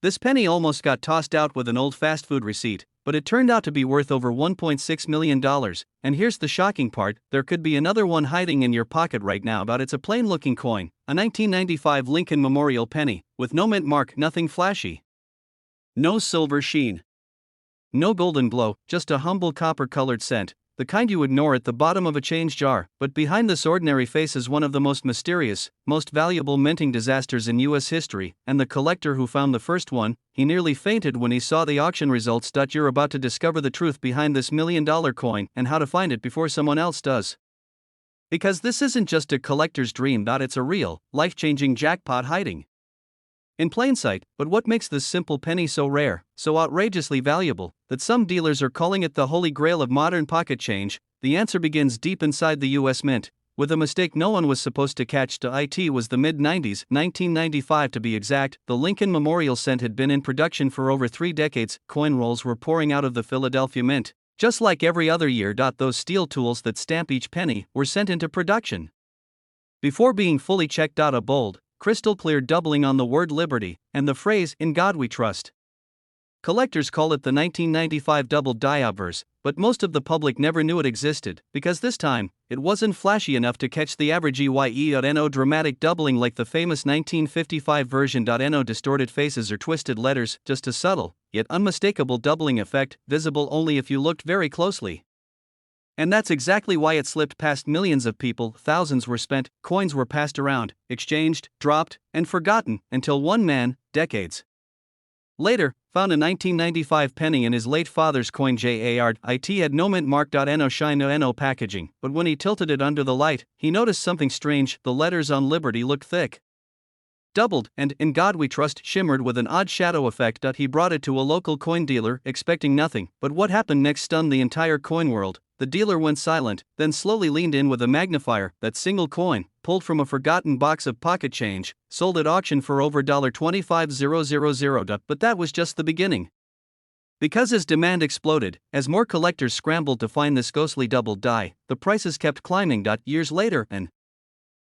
This penny almost got tossed out with an old fast food receipt, but it turned out to be worth over $1.6 million, and here's the shocking part, there could be another one hiding in your pocket right now. But it's a plain-looking coin, a 1995 Lincoln Memorial penny, with no mint mark, nothing flashy. No silver sheen. No golden glow, just a humble copper-colored cent, the kind you ignore at the bottom of a change jar. But behind this ordinary face is one of the most mysterious, most valuable minting disasters in US history, and the collector who found the first one, he nearly fainted when he saw the auction results. You're about to discover the truth behind this $1 million coin and how to find it before someone else does. Because this isn't just a collector's dream, it's a real, life-changing jackpot hiding in plain sight. But what makes this simple penny so rare, so outrageously valuable, that some dealers are calling it the holy grail of modern pocket change? The answer begins deep inside the US Mint, with a mistake no one was supposed to catch. It was the mid-90s, 1995 to be exact. The Lincoln Memorial Cent had been in production for over 3 decades. Coin rolls were pouring out of the Philadelphia Mint, just like every other year. Those steel tools that stamp each penny were sent into production before being fully checked. A bold, crystal clear doubling on the word liberty, and the phrase, "In God We Trust." Collectors call it the 1995 double die obverse, but most of the public never knew it existed, because this time, it wasn't flashy enough to catch the average EYE.NO dramatic doubling like the famous 1955 version. No distorted faces or twisted letters, just a subtle, yet unmistakable doubling effect, visible only if you looked very closely. And that's exactly why it slipped past millions of people. Thousands were spent, coins were passed around, exchanged, dropped, and forgotten, until one man, decades later, found a 1995 penny in his late father's coin jar. It had no mint mark. No shine, no packaging, but when he tilted it under the light, he noticed something strange. The letters on Liberty looked thick, doubled, and "In God We Trust" shimmered with an odd shadow effect. He brought it to a local coin dealer, expecting nothing, but what happened next stunned the entire coin world. The dealer went silent, then slowly leaned in with a magnifier. That single coin, pulled from a forgotten box of pocket change, sold at auction for over $25,000. But that was just the beginning. Because as demand exploded, as more collectors scrambled to find this ghostly double die, the prices kept climbing. Years later, an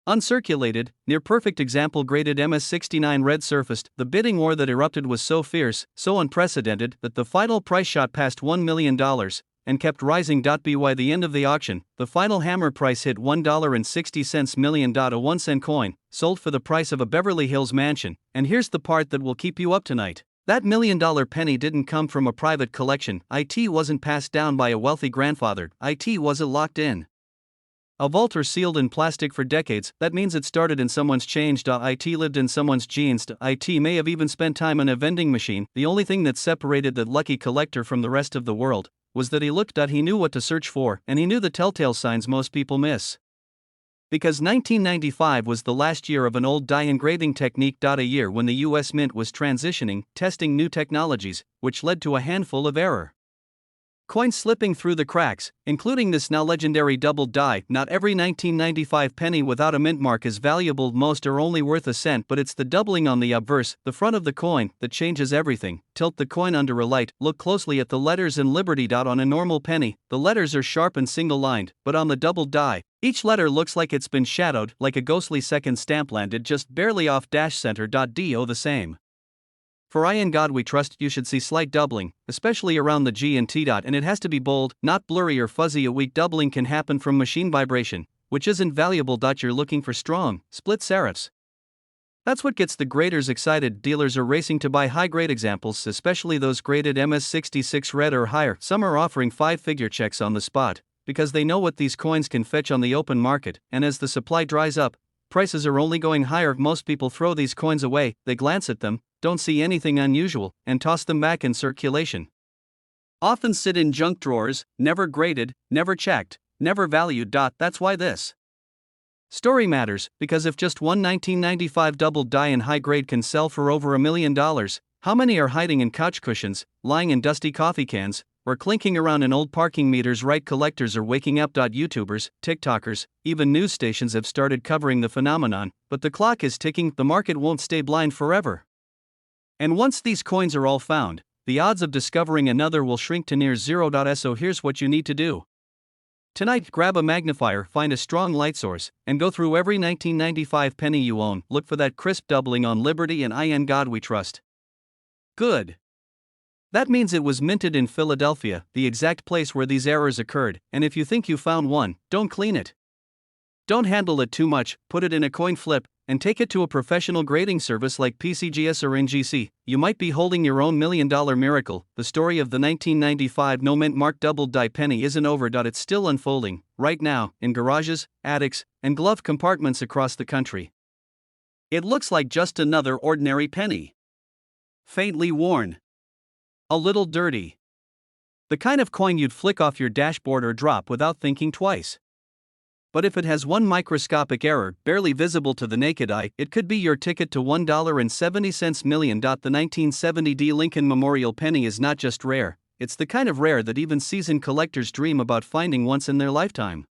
uncirculated, near-perfect example graded MS69 red surfaced. The bidding war that erupted was so fierce, so unprecedented, that the final price shot past $1 million, and kept rising. By the end of the auction, the final hammer price hit $1.60 million. A 1-cent coin, sold for the price of a Beverly Hills mansion. And here's the part that will keep you up tonight. That $1 million penny didn't come from a private collection. It wasn't passed down by a wealthy grandfather. It wasn't locked in a vault or sealed in plastic for decades. That means it started in someone's change. It lived in someone's genes. It may have even spent time on a vending machine. The only thing that separated that lucky collector from the rest of the world was that he looked. He knew what to search for, and he knew the telltale signs most people miss. Because 1995 was the last year of an old die engraving technique. A year when the US Mint was transitioning, testing new technologies, which led to a handful of error coins slipping through the cracks, including this now legendary double die. Not every 1995 penny without a mint mark is valuable. Most are only worth a cent, but it's the doubling on the obverse, the front of the coin, that changes everything. Tilt the coin under a light, look closely at the letters in Liberty. On a normal penny, the letters are sharp and single-lined, but on the double die, each letter looks like it's been shadowed, like a ghostly second stamp landed just barely off center. Do the same. For In God We Trust, you should see slight doubling, especially around the G and T. And it has to be bold, not blurry or fuzzy. A weak doubling can happen from machine vibration, which isn't valuable. You're looking for strong, split serifs. That's what gets the graders excited. Dealers are racing to buy high-grade examples, especially those graded MS66 red or higher. Some are offering 5-figure checks on the spot, because they know what these coins can fetch on the open market, and as the supply dries up, prices are only going higher. Most people throw these coins away, they glance at them, don't see anything unusual, and toss them back in circulation. Often sit in junk drawers, never graded, never checked, never valued. That's why this story matters, because if just one 1995 double die in high grade can sell for over $1 million, how many are hiding in couch cushions, lying in dusty coffee cans, or clinking around in old parking meters? Right, collectors are waking up. YouTubers, TikTokers, even news stations have started covering the phenomenon, but the clock is ticking. The market won't stay blind forever. And once these coins are all found, the odds of discovering another will shrink to near zero. So here's what you need to do. Tonight, grab a magnifier, find a strong light source, and go through every 1995 penny you own. Look for that crisp doubling on Liberty and In God We Trust. Good. That means it was minted in Philadelphia, the exact place where these errors occurred, and if you think you found one, don't clean it. Don't handle it too much, put it in a coin flip, and take it to a professional grading service like PCGS or NGC. You might be holding your own $1 million miracle. The story of the 1995 no-mint marked double-die penny isn't over. It's still unfolding, right now, in garages, attics, and glove compartments across the country. It looks like just another ordinary penny. Faintly worn. A little dirty. The kind of coin you'd flick off your dashboard or drop without thinking twice. But if it has one microscopic error, barely visible to the naked eye, it could be your ticket to $1.70 million. The 1970 Lincoln Memorial penny is not just rare, it's the kind of rare that even seasoned collectors dream about finding once in their lifetime.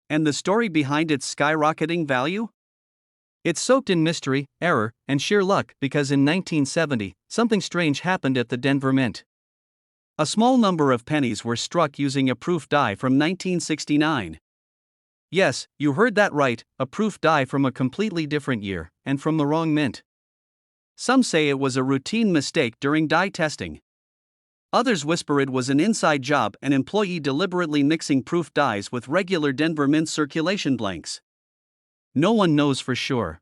And the story behind its skyrocketing value? It's soaked in mystery, error, and sheer luck because in 1970, something strange happened at the Denver Mint. A small number of pennies were struck using a proof die from 1969. Yes, you heard that right, a proof die from a completely different year, and from the wrong mint. Some say it was a routine mistake during die testing. Others whisper it was an inside job, an employee deliberately mixing proof dies with regular Denver Mint circulation blanks. No one knows for sure.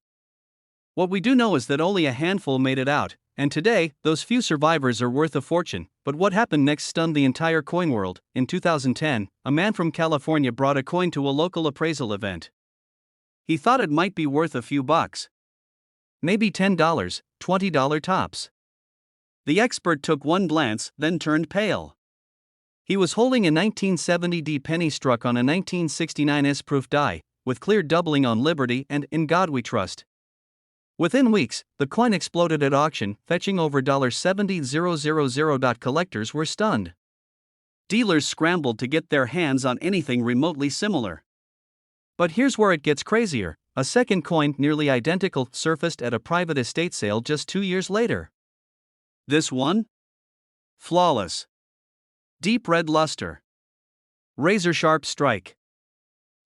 What we do know is that only a handful made it out, and today, those few survivors are worth a fortune. But what happened next stunned the entire coin world. In 2010, a man from California brought a coin to a local appraisal event. He thought it might be worth a few bucks. Maybe $10, $20 tops. The expert took one glance, then turned pale. He was holding a 1970 penny struck on a 1969 proof die, with clear doubling on Liberty and In God We Trust. Within weeks, the coin exploded at auction, fetching over $70,000. Collectors were stunned. Dealers scrambled to get their hands on anything remotely similar. But here's where it gets crazier. A second coin, nearly identical, surfaced at a private estate sale just 2 years later. This one? Flawless. Deep red luster. Razor-sharp strike.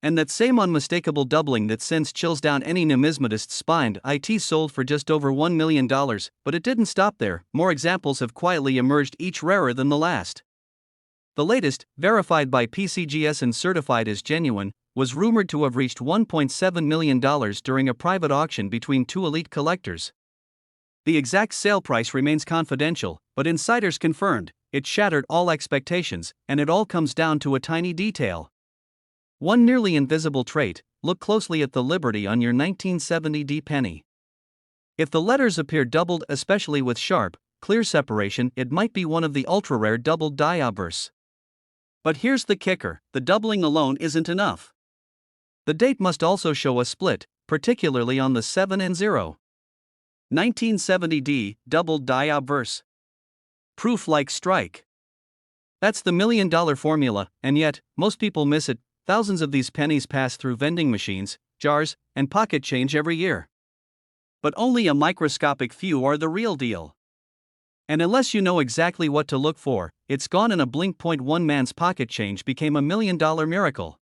And that same unmistakable doubling that sends chills down any numismatist's spine. It sold for just over $1 million, but it didn't stop there. More examples have quietly emerged, each rarer than the last. The latest, verified by PCGS and certified as genuine, was rumored to have reached $1.7 million during a private auction between two elite collectors. The exact sale price remains confidential, but insiders confirmed it shattered all expectations, and it all comes down to a tiny detail. One nearly invisible trait: look closely at the Liberty on your 1970 penny. If the letters appear doubled, especially with sharp, clear separation, it might be one of the ultra-rare doubled die obverse. But here's the kicker: the doubling alone isn't enough. The date must also show a split, particularly on the 7 and 0. 1970 doubled die obverse. Proof like strike. That's the $1 million formula, and yet, most people miss it. Thousands of these pennies pass through vending machines, jars, and pocket change every year. But only a microscopic few are the real deal. And unless you know exactly what to look for, it's gone in a blink. One man's pocket change became a $1 million miracle.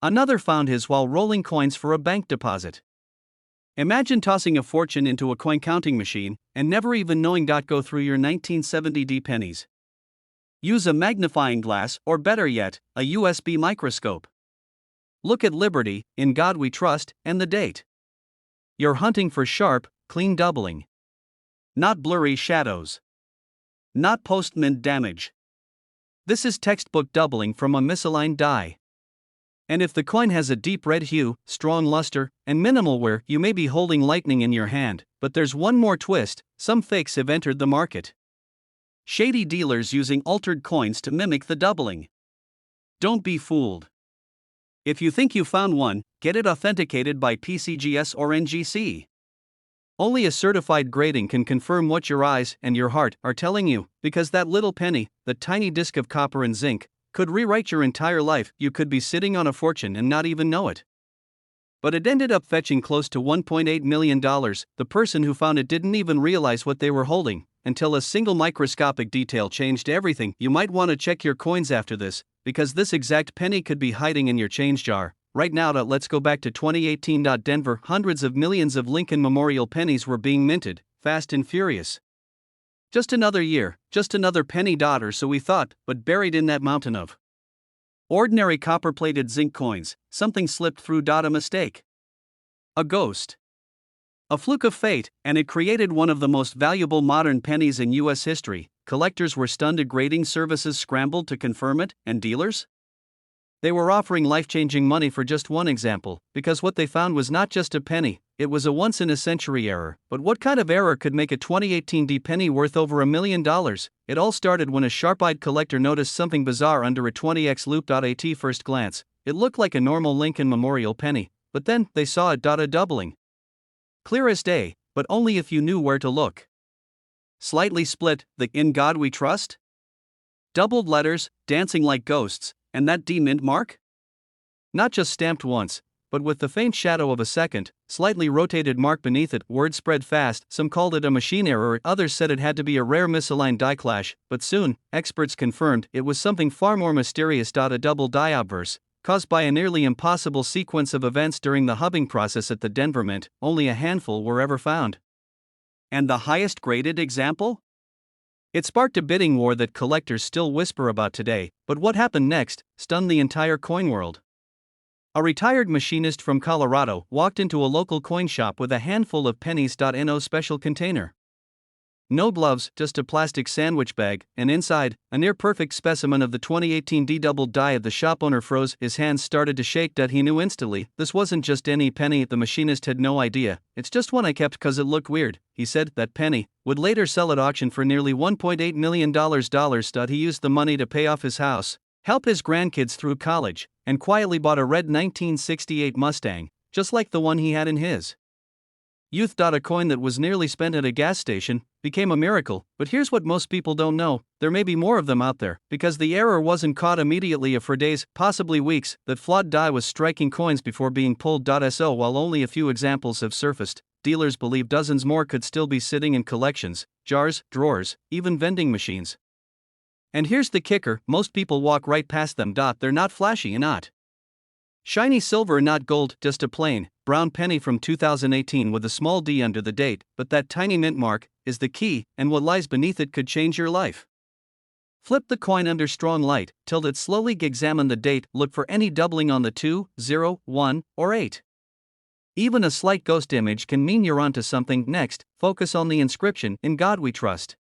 Another found his while rolling coins for a bank deposit. Imagine tossing a fortune into a coin counting machine and never even knowing. Go through your 1970 pennies. Use a magnifying glass, or better yet, a USB microscope. Look at Liberty, In God We Trust, and the date. You're hunting for sharp, clean doubling. Not blurry shadows. Not post-mint damage. This is textbook doubling from a misaligned die. And if the coin has a deep red hue, strong luster, and minimal wear, you may be holding lightning in your hand. But there's one more twist: some fakes have entered the market. Shady dealers using altered coins to mimic the doubling. Don't be fooled. If you think you found one, get it authenticated by PCGS or NGC. Only a certified grading can confirm what your eyes and your heart are telling you, because that little penny, the tiny disc of copper and zinc, could rewrite your entire life. You could be sitting on a fortune and not even know it. But it ended up fetching close to $1.8 million. The person who found it didn't even realize what they were holding until a single microscopic detail changed everything. You might want to check your coins after this, because this exact penny could be hiding in your change jar. Right now, let's go back to 2018. Denver, hundreds of millions of Lincoln Memorial pennies were being minted, fast and furious. Just another year, just another penny dot, or so we thought, but buried in that mountain of ordinary copper-plated zinc coins, something slipped through. A mistake. A ghost. A fluke of fate, and it created one of the most valuable modern pennies in U.S. history. Collectors were stunned, grading services scrambled to confirm it, and dealers? They were offering life-changing money for just one example, because what they found was not just a penny, it was a once-in-a-century error. But what kind of error could make a 2018 D penny worth over $1 million? It all started when a sharp-eyed collector noticed something bizarre under a 20x loop. At first glance, it looked like a normal Lincoln Memorial penny, but then they saw it. A doubling. Clear as day, but only if you knew where to look. Slightly split, the "In God We Trust?" Doubled letters, dancing like ghosts, and that D mint mark? Not just stamped once, but with the faint shadow of a second, slightly rotated mark beneath it. Word spread fast, some called it a machine error, others said it had to be a rare misaligned die clash, but soon, experts confirmed it was something far more mysterious. A double die obverse, caused by a nearly impossible sequence of events during the hubbing process at the Denver Mint. Only a handful were ever found. And the highest graded example? It sparked a bidding war that collectors still whisper about today, but what happened next stunned the entire coin world. A retired machinist from Colorado walked into a local coin shop with a handful of pennies. In a special container. No gloves, just a plastic sandwich bag, and inside, a near-perfect specimen of the 2018 D doubled die. The shop owner froze, his hands started to shake. He knew instantly, this wasn't just any penny. The machinist had no idea. It's just one I kept 'cause it looked weird, he said. That penny would later sell at auction for nearly $1.8 million. He used the money to pay off his house, help his grandkids through college, and quietly bought a red 1968 Mustang, just like the one he had in his youth. A coin that was nearly spent at a gas station became a miracle. But here's what most people don't know: there may be more of them out there, because the error wasn't caught immediately. For days, possibly weeks, that flawed die was striking coins before being pulled. So while only a few examples have surfaced, dealers believe dozens more could still be sitting in collections, jars, drawers, even vending machines. And here's the kicker: most people walk right past them. They're not flashy and not shiny silver, not gold, just a plain, brown penny from 2018 with a small D under the date. But that tiny mint mark is the key, and what lies beneath it could change your life. Flip the coin under strong light, tilt it slowly, examine the date, look for any doubling on the 2, 0, 1, or 8. Even a slight ghost image can mean you're onto something. Next, focus on the inscription, "In God We Trust."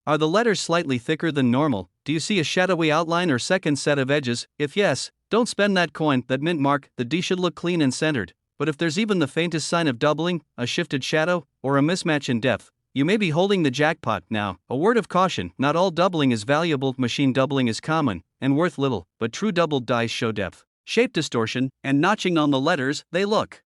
Are the letters slightly thicker than normal? Do you see a shadowy outline or second set of edges? If yes, don't spend that coin. That mint mark, the D, should look clean and centered. But if there's even the faintest sign of doubling, a shifted shadow, or a mismatch in depth, you may be holding the jackpot. Now, a word of caution: not all doubling is valuable. Machine doubling is common and worth little, but true doubled dies show depth, shape distortion, and notching on the letters. They look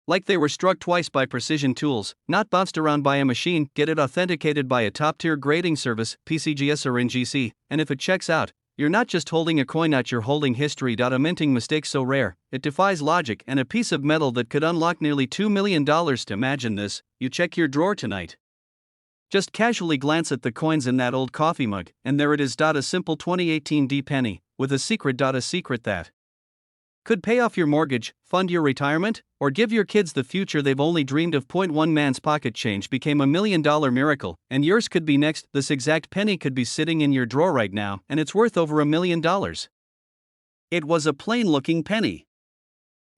like they were struck twice by precision tools, not bounced around by a machine. Get it authenticated by a top-tier grading service, PCGS or NGC, and if it checks out, you're not just holding a coin out, you're holding history. A minting mistake so rare, it defies logic, and a piece of metal that could unlock nearly $2 million. To imagine this: you check your drawer tonight. Just casually glance at the coins in that old coffee mug, and there it is. A simple 2018 D penny, with a secret. A secret that could pay off your mortgage, fund your retirement, or give your kids the future they've only dreamed of. One man's pocket change became $1 million miracle, and yours could be next. This exact penny could be sitting in your drawer right now, and it's worth over $1 million. It was a plain-looking penny.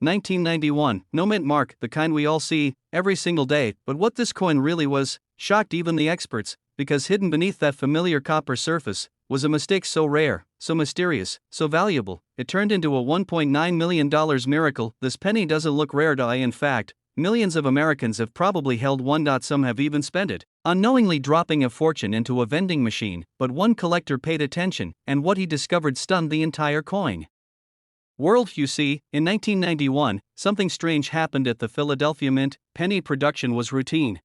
1991, no mint mark, the kind we all see every single day. But what this coin really was shocked even the experts, because hidden beneath that familiar copper surface was a mistake so rare, so mysterious, so valuable, it turned into a $1.9 million miracle. This penny doesn't look rare. In fact, millions of Americans have probably held one. Some have even spent it, unknowingly dropping a fortune into a vending machine. But one collector paid attention, and what he discovered stunned the entire coin world. You see, in 1991, something strange happened at the Philadelphia Mint. Penny production was routine,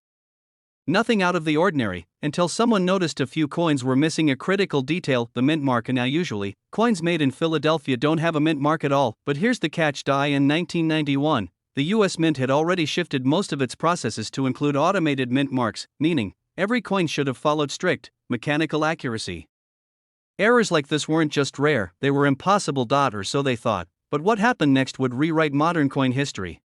nothing out of the ordinary, until someone noticed a few coins were missing a critical detail: the mint mark. Now usually, coins made in Philadelphia don't have a mint mark at all, but here's the catch. In 1991, the US Mint had already shifted most of its processes to include automated mint marks, meaning every coin should have followed strict, mechanical accuracy. Errors like this weren't just rare, they were impossible. Or so they thought, but what happened next would rewrite modern coin history.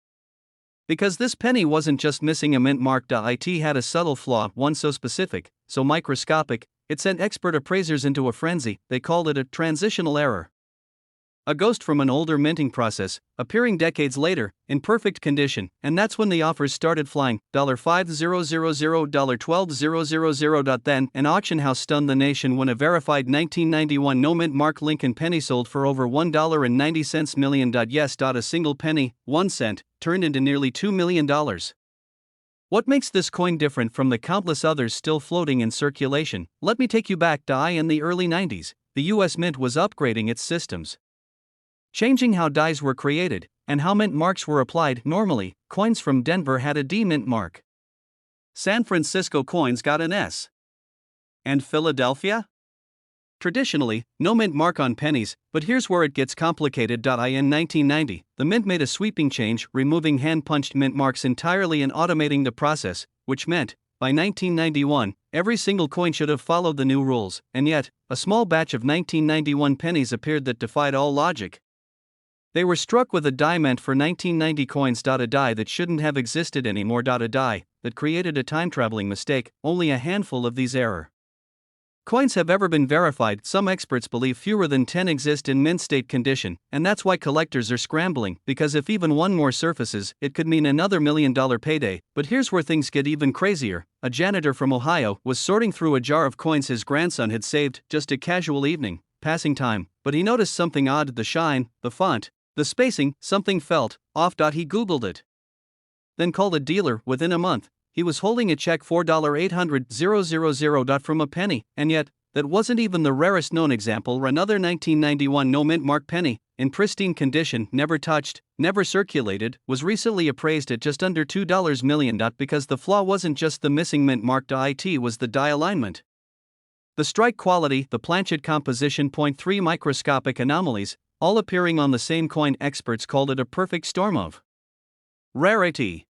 Because this penny wasn't just missing a mint mark. It had a subtle flaw, one so specific, so microscopic, it sent expert appraisers into a frenzy. They called it a transitional error. A ghost from an older minting process, appearing decades later, in perfect condition, and that's when the offers started flying. $5,000, $12,000. Then, an auction house stunned the nation when a verified 1991 no-mint mark Lincoln penny sold for over $1.90 million. Yes, a single penny, 1 cent, turned into nearly $2 million. What makes this coin different from the countless others still floating in circulation? Let me take you back. In the early 90s, the US Mint was upgrading its systems, changing how dies were created, and how mint marks were applied. Normally, coins from Denver had a D mint mark. San Francisco coins got an S. And Philadelphia? Traditionally, no mint mark on pennies, but here's where it gets complicated. In 1990, the mint made a sweeping change, removing hand-punched mint marks entirely and automating the process, which meant, by 1991, every single coin should have followed the new rules, and yet, a small batch of 1991 pennies appeared that defied all logic. They were struck with a die meant for 1990 coins. A die that shouldn't have existed anymore. A die that created a time-traveling mistake. Only a handful of these error coins have ever been verified. Some experts believe fewer than 10 exist in mint state condition, and that's why collectors are scrambling, because if even one more surfaces, it could mean another $1 million payday. But here's where things get even crazier. A janitor from Ohio was sorting through a jar of coins his grandson had saved, just a casual evening, passing time, but he noticed something odd: the shine, the font, the spacing, something felt off. He Googled it, then called a dealer. Within a month, he was holding a check for $800,000 from a penny, and yet, that wasn't even the rarest known example. Another 1991 no mint mark penny, in pristine condition, never touched, never circulated, was recently appraised at just under $2 million. Because the flaw wasn't just the missing mint mark. It was the die alignment, the strike quality, the planchet composition. 3 microscopic anomalies, all appearing on the same coin. Experts called it a perfect storm of rarity.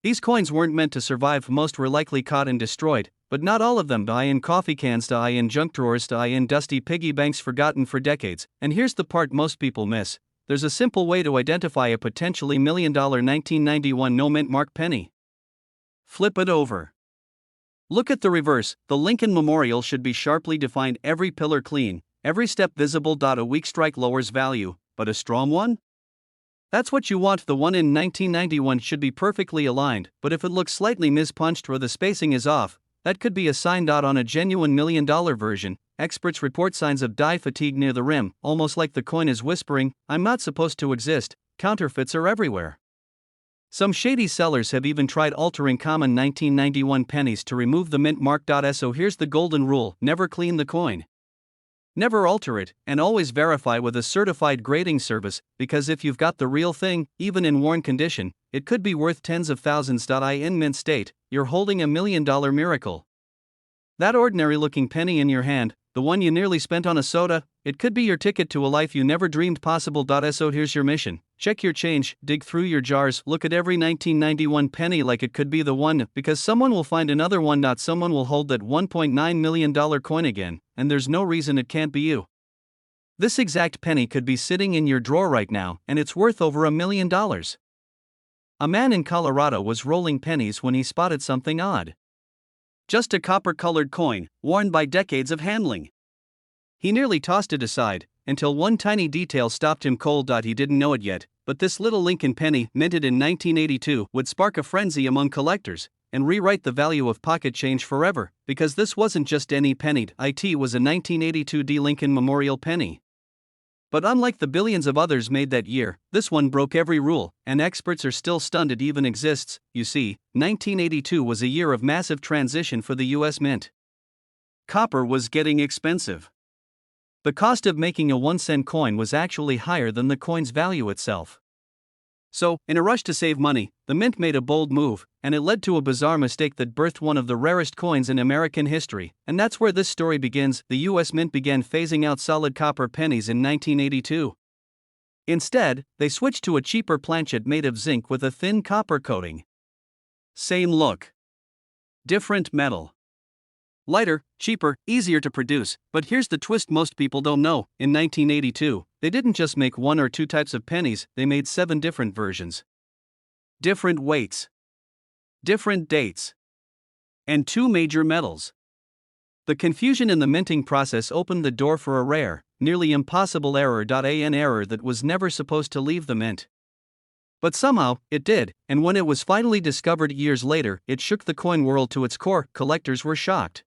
These coins weren't meant to survive. Most were likely caught and destroyed, but not all of them. In coffee cans, in junk drawers, in dusty piggy banks forgotten for decades. And here's the part most people miss: there's a simple way to identify a potentially $1 million 1991 no mint mark penny. Flip it over. Look at the reverse. The Lincoln Memorial should be sharply defined, every pillar clean, every step visible. A weak strike lowers value, but a strong one? That's what you want. The one in 1991 should be perfectly aligned, but if it looks slightly mispunched or the spacing is off, that could be a sign. On a genuine $1 million version, experts report signs of die fatigue near the rim, almost like the coin is whispering, "I'm not supposed to exist." Counterfeits are everywhere. Some shady sellers have even tried altering common 1991 pennies to remove the mint mark. So here's the golden rule: never clean the coin, never alter it, and always verify with a certified grading service, because if you've got the real thing, even in worn condition, it could be worth tens of thousands. In mint state, you're holding $1 million miracle. That ordinary looking penny in your hand, the one you nearly spent on a soda, it could be your ticket to a life you never dreamed possible. So here's your mission: check your change, dig through your jars, look at every 1991 penny like it could be the one, because someone will find another one. Someone will hold that $1.9 million coin again, and there's no reason it can't be you. This exact penny could be sitting in your drawer right now, and it's worth over $1 million. A man in Colorado was rolling pennies when he spotted something odd. Just a copper-colored coin, worn by decades of handling. He nearly tossed it aside, until one tiny detail stopped him cold. He didn't know it yet, but this little Lincoln penny, minted in 1982, would spark a frenzy among collectors, and rewrite the value of pocket change forever, because this wasn't just any penny. It was a 1982 D. Lincoln Memorial penny. But unlike the billions of others made that year, this one broke every rule, and experts are still stunned it even exists. You see, 1982 was a year of massive transition for the US Mint. Copper was getting expensive. The cost of making a 1-cent coin was actually higher than the coin's value itself. So, in a rush to save money, the mint made a bold move, and it led to a bizarre mistake that birthed one of the rarest coins in American history. And that's where this story begins. The US Mint began phasing out solid copper pennies in 1982. Instead, they switched to a cheaper planchet made of zinc with a thin copper coating. Same look, different metal. Lighter, cheaper, easier to produce. But here's the twist most people don't know: in 1982, they didn't just make 1 or 2 types of pennies, they made 7 different versions. different weights, different dates, and two major metals. The confusion in the minting process opened the door for a rare, nearly impossible error.an error that was never supposed to leave the mint. But somehow, it did, and when it was finally discovered years later, it shook the coin world to its core. Collectors were shocked.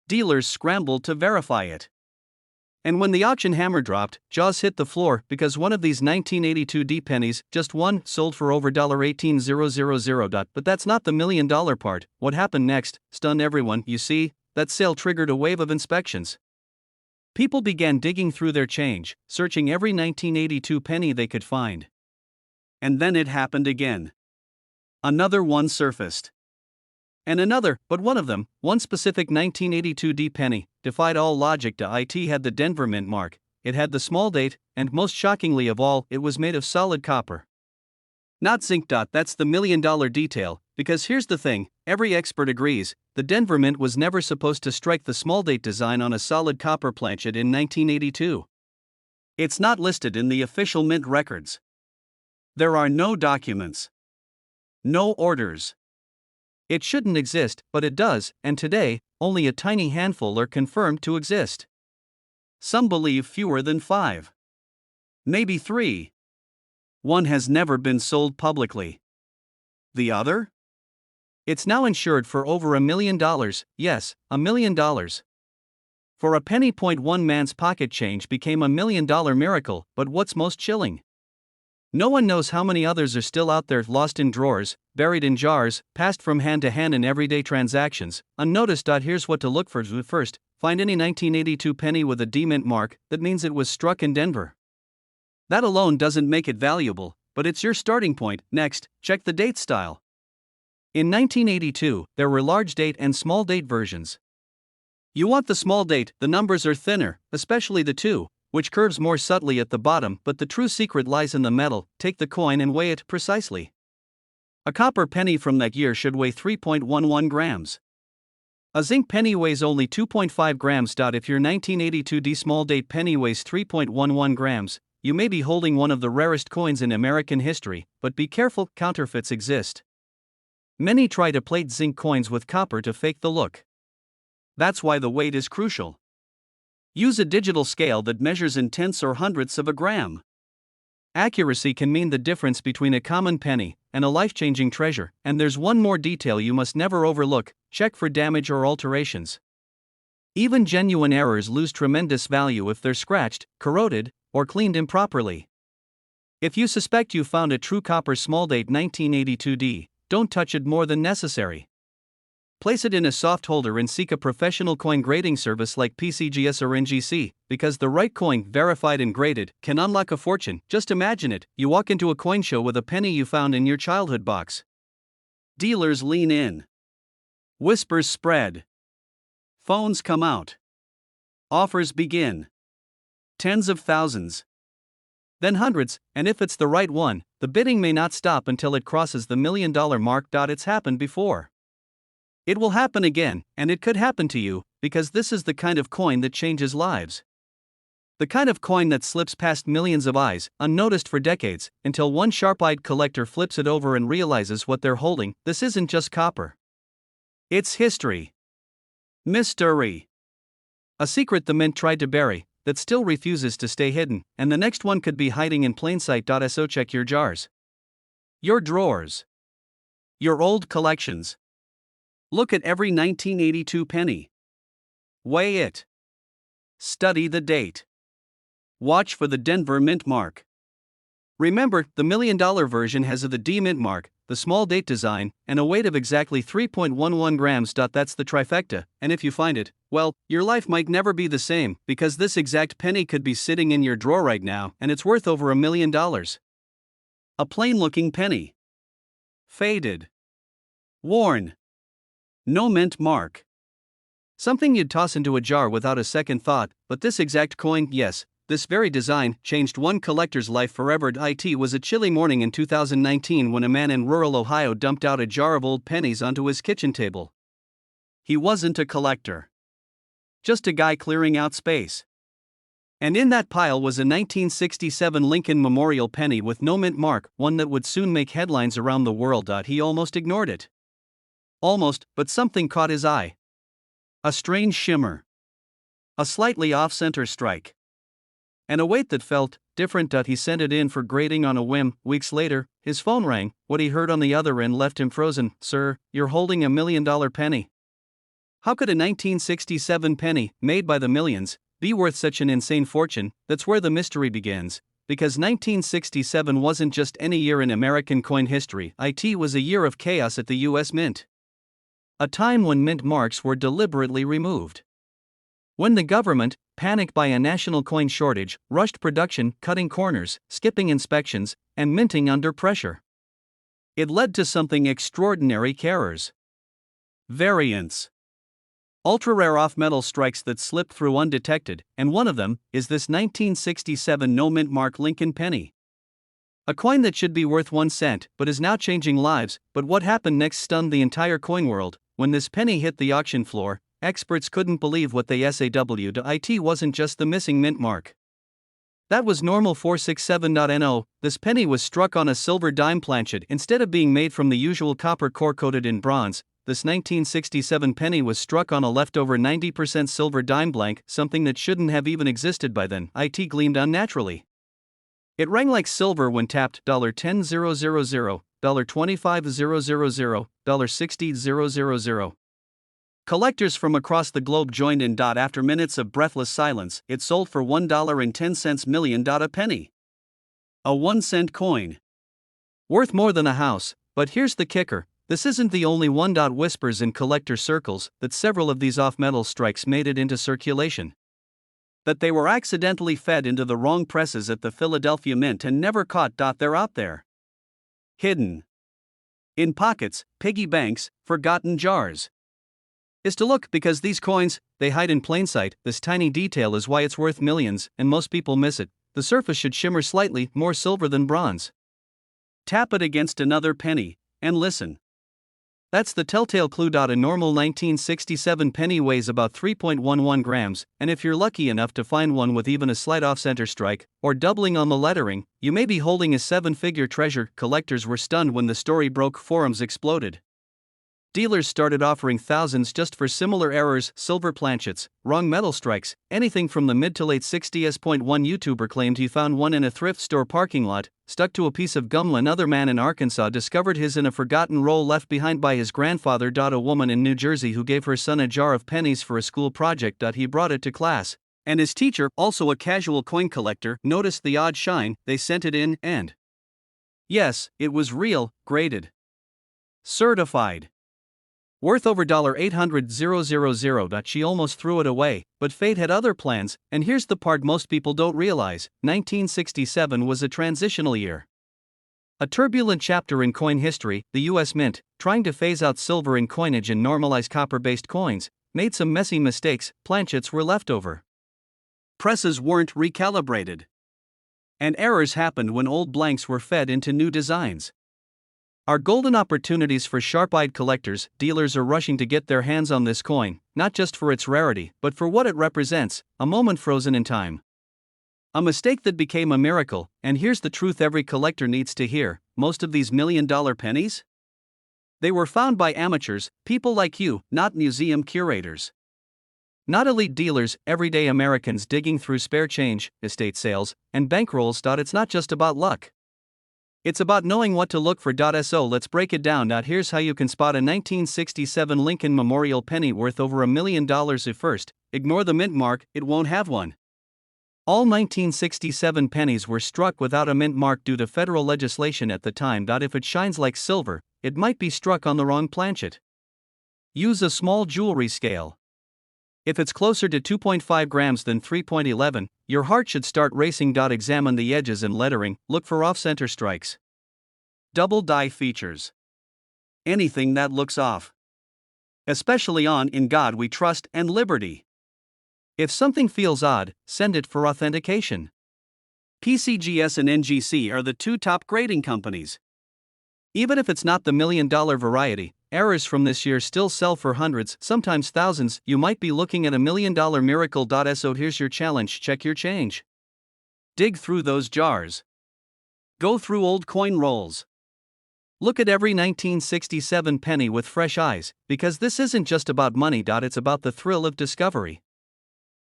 Dealers scrambled to verify it. And when the auction hammer dropped, jaws hit the floor because one of these 1982 D pennies, just one, sold for over $18,000. But that's not the $1 million part. What happened next stunned everyone. You see, that sale triggered a wave of inspections. People began digging through their change, searching every 1982 penny they could find. And then it happened again. Another one surfaced. And another, but one of them, one specific 1982 D penny, defied all logic. It had the Denver Mint mark, it had the small date, and most shockingly of all, it was made of solid copper. Not zinc. That's the $1 million detail, because here's the thing, every expert agrees, the Denver Mint was never supposed to strike the small date design on a solid copper planchet in 1982. It's not listed in the official mint records. There are no documents. No orders. It shouldn't exist, but it does, and today, only a tiny handful are confirmed to exist. Some believe fewer than 5. Maybe 3. One has never been sold publicly. The other? It's now insured for over $1 million, yes, $1 million. For a penny. One man's pocket change became $1 million miracle, but what's most chilling? No one knows how many others are still out there, lost in drawers, buried in jars, passed from hand to hand in everyday transactions, unnoticed. Here's what to look for. First, find any 1982 penny with a D mint mark, that means it was struck in Denver. That alone doesn't make it valuable, but it's your starting point. Next, check the date style. In 1982, there were large date and small date versions. You want the small date, the numbers are thinner, especially the 2, which curves more subtly at the bottom, but the true secret lies in the metal. Take the coin and weigh it precisely. A copper penny from that year should weigh 3.11 grams. A zinc penny weighs only 2.5 grams. If your 1982 D small date penny weighs 3.11 grams, you may be holding one of the rarest coins in American history, but be careful, counterfeits exist. Many try to plate zinc coins with copper to fake the look. That's why the weight is crucial. Use a digital scale that measures in tenths or hundredths of a gram. Accuracy can mean the difference between a common penny and a life-changing treasure, and there's one more detail you must never overlook: check for damage or alterations. Even genuine errors lose tremendous value if they're scratched, corroded, or cleaned improperly. If you suspect you found a true copper small date 1982 D, don't touch it more than necessary. Place it in a soft holder and seek a professional coin grading service like PCGS or NGC, because the right coin, verified and graded, can unlock a fortune. Just imagine it, you walk into a coin show with a penny you found in your childhood box. Dealers lean in. Whispers spread. Phones come out. Offers begin. Tens of thousands. Then hundreds, and if it's the right one, the bidding may not stop until it crosses the $1 million mark. It's happened before. It will happen again, and it could happen to you, because this is the kind of coin that changes lives. The kind of coin that slips past millions of eyes, unnoticed for decades, until one sharp-eyed collector flips it over and realizes what they're holding. This isn't just copper. It's history. Mystery. A secret the mint tried to bury, that still refuses to stay hidden, and the next one could be hiding in plain sight. So check your jars. Your drawers. Your old collections. Look at every 1982 penny. Weigh it. Study the date. Watch for the Denver Mint mark. Remember, the $1 million version has the D Mint mark, the small date design, and a weight of exactly 3.11 grams. That's the trifecta, and if you find it, well, your life might never be the same, because this exact penny could be sitting in your drawer right now, and it's worth over $1 million. A plain-looking penny. Faded. Worn. No mint mark. Something you'd toss into a jar without a second thought, but this exact coin, yes, this very design, changed one collector's life forever. It was a chilly morning in 2019 when a man in rural Ohio dumped out a jar of old pennies onto his kitchen table. He wasn't a collector. Just a guy clearing out space. And in that pile was a 1967 Lincoln Memorial penny with no mint mark, one that would soon make headlines around the world. He almost ignored it. Almost, but something caught his eye. A strange shimmer. A slightly off-center strike. And a weight that felt different. He sent it in for grading on a whim. Weeks later, his phone rang. What he heard on the other end left him frozen. "Sir, you're holding $1 million penny." How could a 1967 penny, made by the millions, be worth such an insane fortune? That's where the mystery begins. Because 1967 wasn't just any year in American coin history, it was a year of chaos at the US Mint. A time when mint marks were deliberately removed. When the government, panicked by a national coin shortage, rushed production, cutting corners, skipping inspections, and minting under pressure. It led to something extraordinary: errors. Variants. Ultra-rare off-metal strikes that slipped through undetected, and one of them is this 1967 no-mint mark Lincoln penny. A coin that should be worth 1 cent, but is now changing lives. But what happened next stunned the entire coin world. When this penny hit the auction floor, experts couldn't believe what they saw. It wasn't just the missing mint mark. That was normal 467.no. This penny was struck on a silver dime planchet instead of being made from the usual copper core coated in bronze. This 1967 penny was struck on a leftover 90% silver dime blank, something that shouldn't have even existed by then. It gleamed unnaturally. It rang like silver when tapped. $10,000, $25,000, $60,000. Collectors from across the globe joined in. After minutes of breathless silence, it sold for $1.10 million a penny. A 1 cent coin. Worth more than a house. But here's the kicker: this isn't the only one. Whispers in collector circles that several of these off-metal strikes made it into circulation. That they were accidentally fed into the wrong presses at the Philadelphia Mint and never caught. They're out there. Hidden. In pockets, piggy banks, forgotten jars. Is to look, because these coins, they hide in plain sight. This tiny detail is why it's worth millions, and most people miss it. The surface should shimmer slightly more silver than bronze. Tap it against another penny, and listen. That's the telltale clue. A normal 1967 penny weighs about 3.11 grams, and if you're lucky enough to find one with even a slight off-center strike, or doubling on the lettering, you may be holding a 7-figure treasure. Collectors were stunned when the story broke. Forums exploded. Dealers started offering thousands just for similar errors: silver planchets, wrong metal strikes, anything from the mid to late 60s. One YouTuber claimed he found one in a thrift store parking lot, stuck to a piece of gum. Another man in Arkansas discovered his in a forgotten roll left behind by his grandfather. A woman in New Jersey who gave her son a jar of pennies for a school project. He brought it to class, and his teacher, also a casual coin collector, noticed the odd shine. They sent it in, and yes, it was real, graded, certified. Worth over $800,000. She almost threw it away, but fate had other plans, and here's the part most people don't realize: 1967 was a transitional year. A turbulent chapter in coin history. The US Mint, trying to phase out silver in coinage and normalize copper-based coins, made some messy mistakes. Planchets were left over. Presses weren't recalibrated. And errors happened when old blanks were fed into new designs. Are golden opportunities for sharp-eyed collectors. Dealers are rushing to get their hands on this coin, not just for its rarity, but for what it represents: a moment frozen in time. A mistake that became a miracle. And here's the truth every collector needs to hear: most of these $1 million pennies? They were found by amateurs, people like you, not museum curators. Not elite dealers, everyday Americans digging through spare change, estate sales, and bankrolls. It's not just about luck. It's about knowing what to look for. So let's break it down. Here's how you can spot a 1967 Lincoln Memorial penny worth over $1 million. First, ignore the mint mark, it won't have one. All 1967 pennies were struck without a mint mark due to federal legislation at the time. If it shines like silver, it might be struck on the wrong planchet. Use a small jewelry scale. If it's closer to 2.5 grams than 3.11, your heart should start racing. Examine the edges and lettering, look for off-center strikes. Double die features. Anything that looks off. Especially on "In God We Trust" and "Liberty." If something feels odd, send it for authentication. PCGS and NGC are the two top grading companies. Even if it's not the $1 million variety, errors from this year still sell for hundreds, sometimes thousands. You might be looking at $1 million miracle. So here's your challenge: check your change. Dig through those jars. Go through old coin rolls. Look at every 1967 penny with fresh eyes, because this isn't just about money. It's about the thrill of discovery.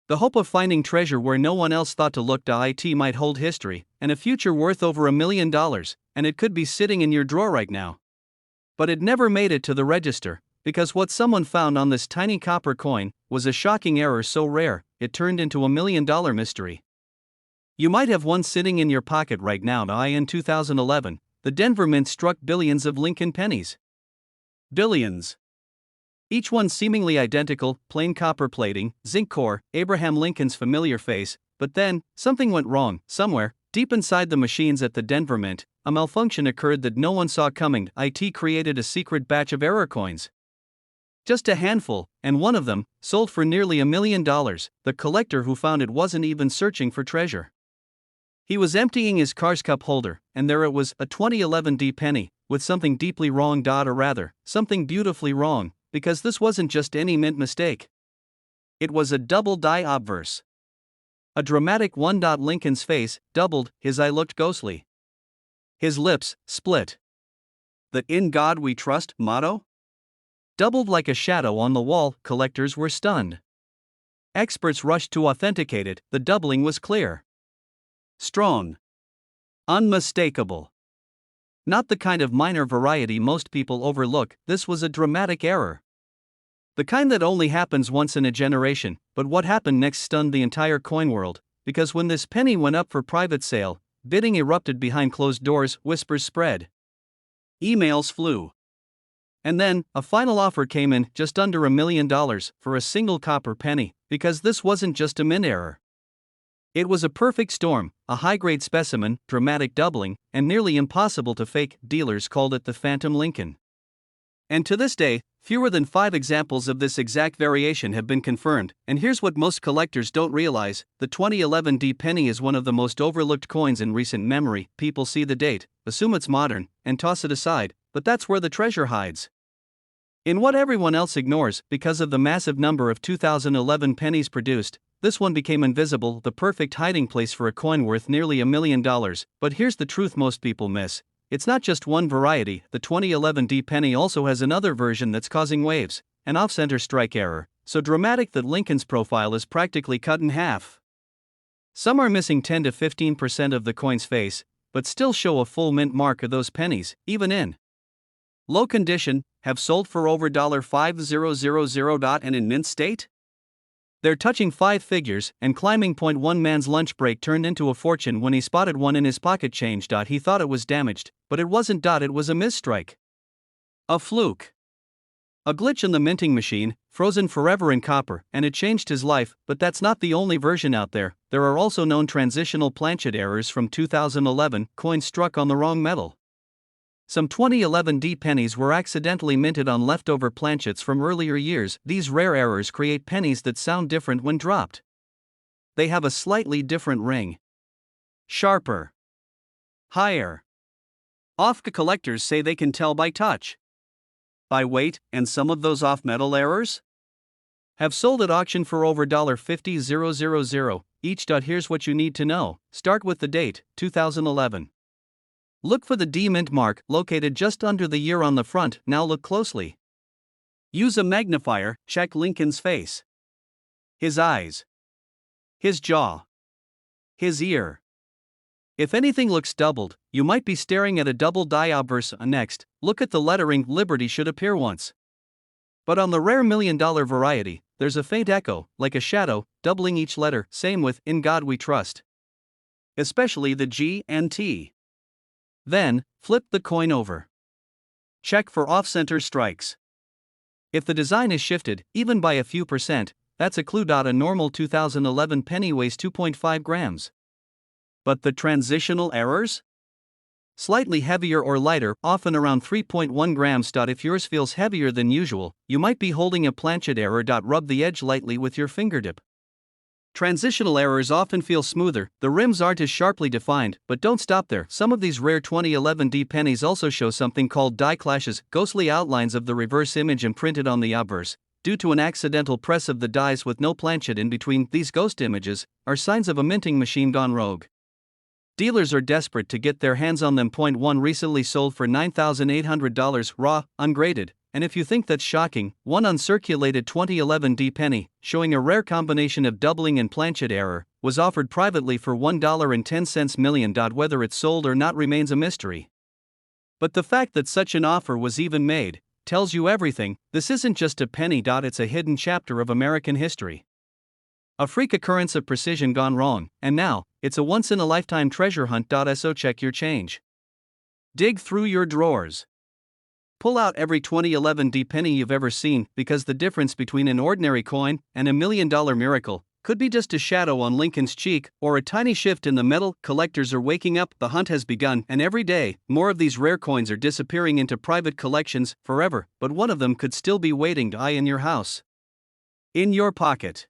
The hope of finding treasure where no one else thought to look. It might hold history, and a future worth over $1 million, and it could be sitting in your drawer right now. But it never made it to the register, because what someone found on this tiny copper coin was a shocking error so rare, it turned into $1 million mystery. You might have one sitting in your pocket right now. In 2011, the Denver Mint struck billions of Lincoln pennies. Billions. Each one seemingly identical, plain copper plating, zinc core, Abraham Lincoln's familiar face. But then, something went wrong. Somewhere, deep inside the machines at the Denver Mint, a malfunction occurred that no one saw coming. It created a secret batch of error coins. Just a handful, and one of them sold for nearly $1 million. The collector who found it wasn't even searching for treasure. He was emptying his car's cup holder, and there it was, a 2011 D penny, with something deeply wrong. Or rather, something beautifully wrong, because this wasn't just any mint mistake. It was a double die obverse. A dramatic one. Lincoln's face doubled, his eye looked ghostly. His lips split. The "In God We Trust" motto doubled like a shadow on the wall. Collectors were stunned. Experts rushed to authenticate it. The doubling was clear. Strong. Unmistakable. Not the kind of minor variety most people overlook. This was a dramatic error. The kind that only happens once in a generation. But what happened next stunned the entire coin world, because when this penny went up for private sale, bidding erupted behind closed doors, whispers spread. Emails flew. And then, a final offer came in, just under $1 million, for a single copper penny, because this wasn't just a mint error. It was a perfect storm, a high-grade specimen, dramatic doubling, and nearly impossible to fake. Dealers called it the Phantom Lincoln. And to this day, fewer than 5 examples of this exact variation have been confirmed. And here's what most collectors don't realize: the 2011 D penny is one of the most overlooked coins in recent memory. People see the date, assume it's modern, and toss it aside, but that's where the treasure hides. In what everyone else ignores, because of the massive number of 2011 pennies produced, this one became invisible, the perfect hiding place for a coin worth nearly $1 million. But here's the truth most people miss: it's not just one variety. The 2011 D penny also has another version that's causing waves, an off-center strike error, so dramatic that Lincoln's profile is practically cut in half. Some are missing 10 to 15% of the coin's face, but still show a full mint mark of those pennies, even in low condition, have sold for over $5,000 and in mint state? They're touching 5 figures and climbing. One man's lunch break turned into a fortune when he spotted one in his pocket change. He thought it was damaged, but it wasn't. It was a misstrike. A fluke. A glitch in the minting machine, frozen forever in copper, and it changed his life. But that's not the only version out there. There are also known transitional planchet errors from 2011, coins struck on the wrong metal. Some 2011 D pennies were accidentally minted on leftover planchets from earlier years. These rare errors create pennies that sound different when dropped. They have a slightly different ring. Sharper. Higher. Collectors say they can tell by touch, by weight, and some of those off-metal errors have sold at auction for over $50,000 each. Here's what you need to know. Start with the date, 2011. Look for the D mint mark, located just under the year on the front. Now look closely. Use a magnifier, check Lincoln's face. His eyes. His jaw. His ear. If anything looks doubled, you might be staring at a double die obverse. Next, look at the lettering. Liberty should appear once. But on the rare $1 million variety, there's a faint echo, like a shadow, doubling each letter. Same with "In God We Trust." Especially the G and T. Then, flip the coin over. Check for off-center strikes. If the design is shifted, even by a few percent, that's a clue. A normal 2011 penny weighs 2.5 grams. But the transitional errors? Slightly heavier or lighter, often around 3.1 grams. If yours feels heavier than usual, you might be holding a planchet error. Rub the edge lightly with your fingertip. Transitional errors often feel smoother, the rims aren't as sharply defined, but don't stop there. Some of these rare 2011 D pennies also show something called die clashes, ghostly outlines of the reverse image imprinted on the obverse, due to an accidental press of the dies with no planchet in between. These ghost images are signs of a minting machine gone rogue. Dealers are desperate to get their hands on them. One recently sold for $9,800 raw, ungraded, and if you think that's shocking, one uncirculated 2011 D penny, showing a rare combination of doubling and planchet error, was offered privately for $1.10 million. Whether it's sold or not remains a mystery. But the fact that such an offer was even made tells you everything. This isn't just a penny. It's a hidden chapter of American history. A freak occurrence of precision gone wrong, and now, it's a once-in-a-lifetime treasure hunt. So check your change. Dig through your drawers. Pull out every 2011 D penny you've ever seen, because the difference between an ordinary coin and $1 million miracle could be just a shadow on Lincoln's cheek or a tiny shift in the metal. Collectors are waking up, the hunt has begun, and every day, more of these rare coins are disappearing into private collections forever, but one of them could still be waiting to eye in your house. In your pocket.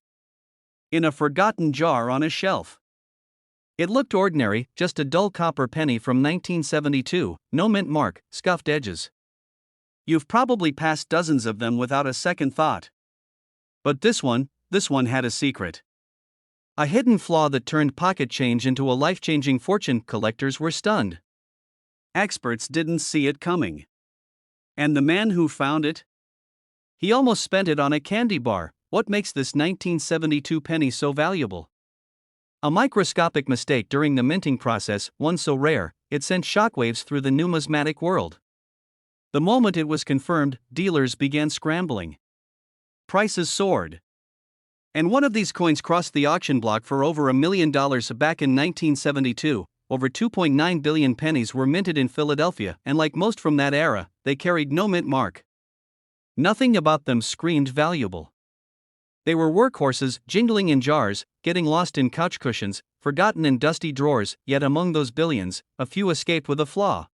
In a forgotten jar on a shelf. It looked ordinary, just a dull copper penny from 1972, no mint mark, scuffed edges. You've probably passed dozens of them without a second thought. But this one had a secret. A hidden flaw that turned pocket change into a life-changing fortune. Collectors were stunned. Experts didn't see it coming. And the man who found it? He almost spent it on a candy bar. What makes this 1972 penny so valuable? A microscopic mistake during the minting process, one so rare, it sent shockwaves through the numismatic world. The moment it was confirmed, dealers began scrambling. Prices soared. And one of these coins crossed the auction block for over $1 million. Back in 1972, over 2.9 billion pennies were minted in Philadelphia, and like most from that era, they carried no mint mark. Nothing about them screamed valuable. They were workhorses, jingling in jars, getting lost in couch cushions, forgotten in dusty drawers. Yet among those billions, a few escaped with a flaw.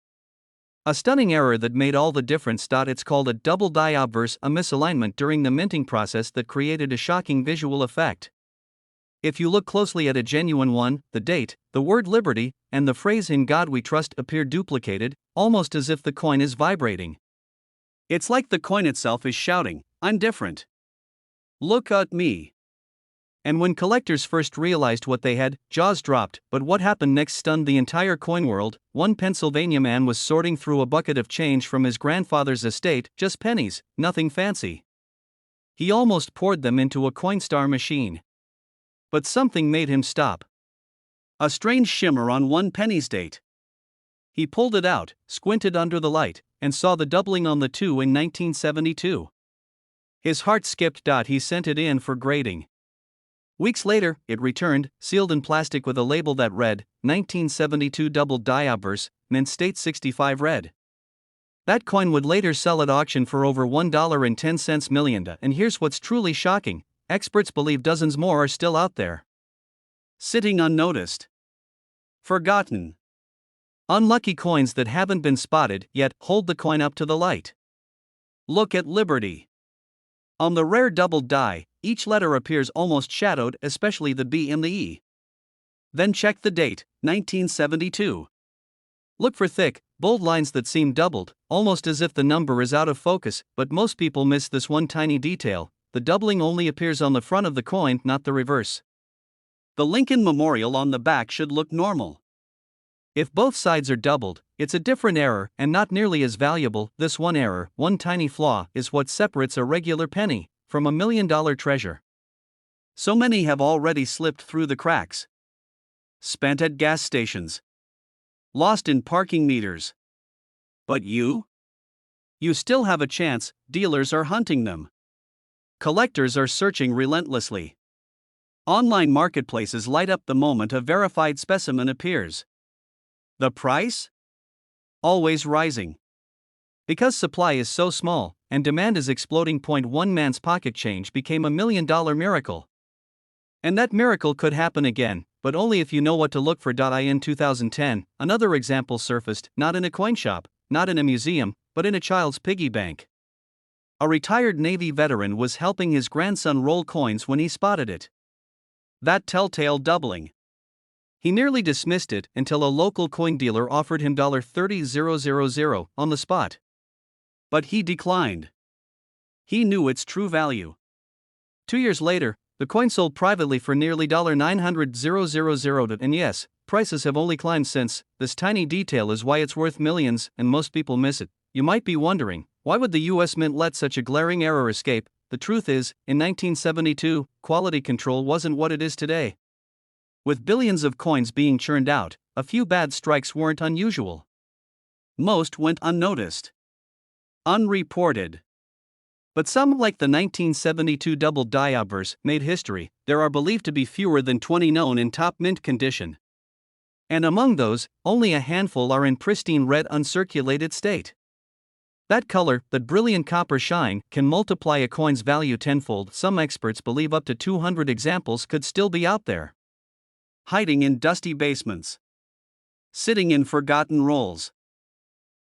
A stunning error that made all the difference. It's called a double die obverse, a misalignment during the minting process that created a shocking visual effect. If you look closely at a genuine one, the date, the word liberty, and the phrase "In God We Trust" appear duplicated, almost as if the coin is vibrating. It's like the coin itself is shouting, "I'm different. Look at me." And when collectors first realized what they had, jaws dropped. But what happened next stunned the entire coin world. One Pennsylvania man was sorting through a bucket of change from his grandfather's estate, just pennies, nothing fancy. He almost poured them into a Coinstar machine. But something made him stop. A strange shimmer on one penny's date. He pulled it out, squinted under the light, and saw the doubling on the 2 in 1972. His heart skipped. He sent it in for grading. Weeks later, it returned, sealed in plastic with a label that read, 1972 double die obverse, mint state 65 red. That coin would later sell at auction for over $1.10 million. And here's what's truly shocking. Experts believe dozens more are still out there. Sitting unnoticed. Forgotten. Unlucky coins that haven't been spotted yet. Hold the coin up to the light. Look at Liberty. On the rare doubled die, each letter appears almost shadowed, especially the B and the E. Then check the date, 1972. Look for thick, bold lines that seem doubled, almost as if the number is out of focus, but most people miss this one tiny detail: the doubling only appears on the front of the coin, not the reverse. The Lincoln Memorial on the back should look normal. If both sides are doubled, it's a different error and not nearly as valuable. This one error, one tiny flaw, is what separates a regular penny from $1 million treasure. So many have already slipped through the cracks. Spent at gas stations. Lost in parking meters. But you? You still have a chance. Dealers are hunting them. Collectors are searching relentlessly. Online marketplaces light up the moment a verified specimen appears. The price? Always rising. Because supply is so small, and demand is exploding. One man's pocket change became $1 million miracle. And that miracle could happen again, but only if you know what to look for. In 2010, another example surfaced, not in a coin shop, not in a museum, but in a child's piggy bank. A retired Navy veteran was helping his grandson roll coins when he spotted it. that telltale doubling. He nearly dismissed it until a local coin dealer offered him $30,000 on the spot. But he declined. He knew its true value. 2 years later, the coin sold privately for nearly $900,000, and yes, prices have only climbed since. This tiny detail is why it's worth millions, and most people miss it. You might be wondering, why would the US Mint let such a glaring error escape? The truth is, in 1972, quality control wasn't what it is today. With billions of coins being churned out, a few bad strikes weren't unusual. Most went unnoticed, unreported. But some, like the 1972 double die obverse, made history. There are believed to be fewer than 20 known in top mint condition. And among those, only a handful are in pristine red uncirculated state. That color, that brilliant copper shine, can multiply a coin's value tenfold. Some experts believe up to 200 examples could still be out there, hiding in dusty basements, sitting in forgotten rolls,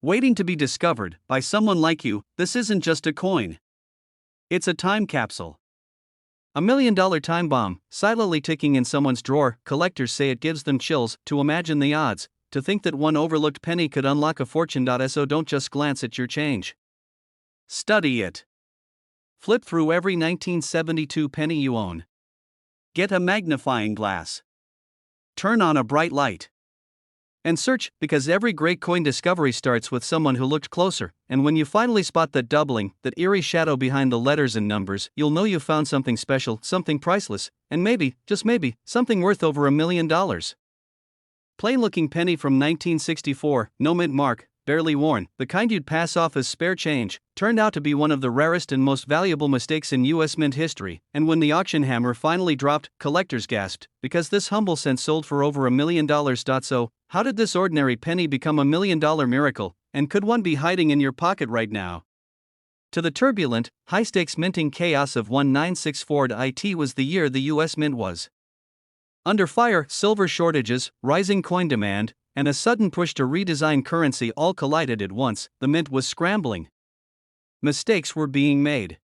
waiting to be discovered by someone like you. This isn't just a coin. It's a time capsule. A $1 million time bomb, silently ticking in someone's drawer. Collectors say it gives them chills to imagine the odds, to think that one overlooked penny could unlock a fortune. So don't just glance at your change. Study it. Flip through every 1972 penny you own. Get a magnifying glass. Turn on a bright light. And search, because every great coin discovery starts with someone who looked closer, and when you finally spot that doubling, that eerie shadow behind the letters and numbers, you'll know you found something special, something priceless, and maybe, just maybe, something worth over $1 million. Plain-looking penny from 1964, no mint mark, barely worn, the kind you'd pass off as spare change, turned out to be one of the rarest and most valuable mistakes in US Mint history. And when the auction hammer finally dropped, collectors gasped, because this humble cent sold for over $1 million. So, how did this ordinary penny become $1 million miracle, and could one be hiding in your pocket right now? To the turbulent, high-stakes minting chaos of 1964, it was the year the US Mint was under fire. Silver shortages, rising coin demand, and a sudden push to redesign currency all collided at once. The mint was scrambling. Mistakes were being made.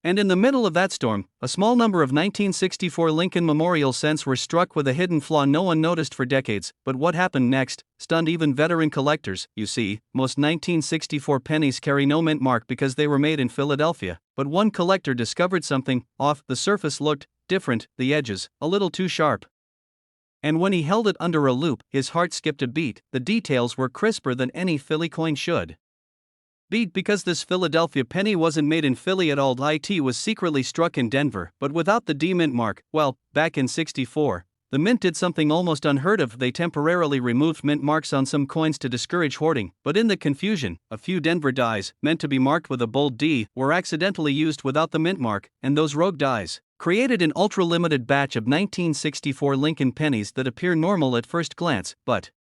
And in the middle of that storm, a small number of 1964 Lincoln Memorial cents were struck with a hidden flaw no one noticed for decades. But what happened next stunned even veteran collectors. You see, most 1964 pennies carry no mint mark because they were made in Philadelphia. But one collector discovered something off. The surface looked different, the edges a little too sharp. And when he held it under a loupe, his heart skipped a beat. The details were crisper than any Philly coin should be, because this Philadelphia penny wasn't made in Philly at all. It was secretly struck in Denver, but without the D mint mark. Well, back in '64, the mint did something almost unheard of. They temporarily removed mint marks on some coins to discourage hoarding, but in the confusion, a few Denver dies, meant to be marked with a bold D, were accidentally used without the mint mark, and those rogue dies created an ultra-limited batch of 1964 Lincoln pennies that appear normal at first glance, but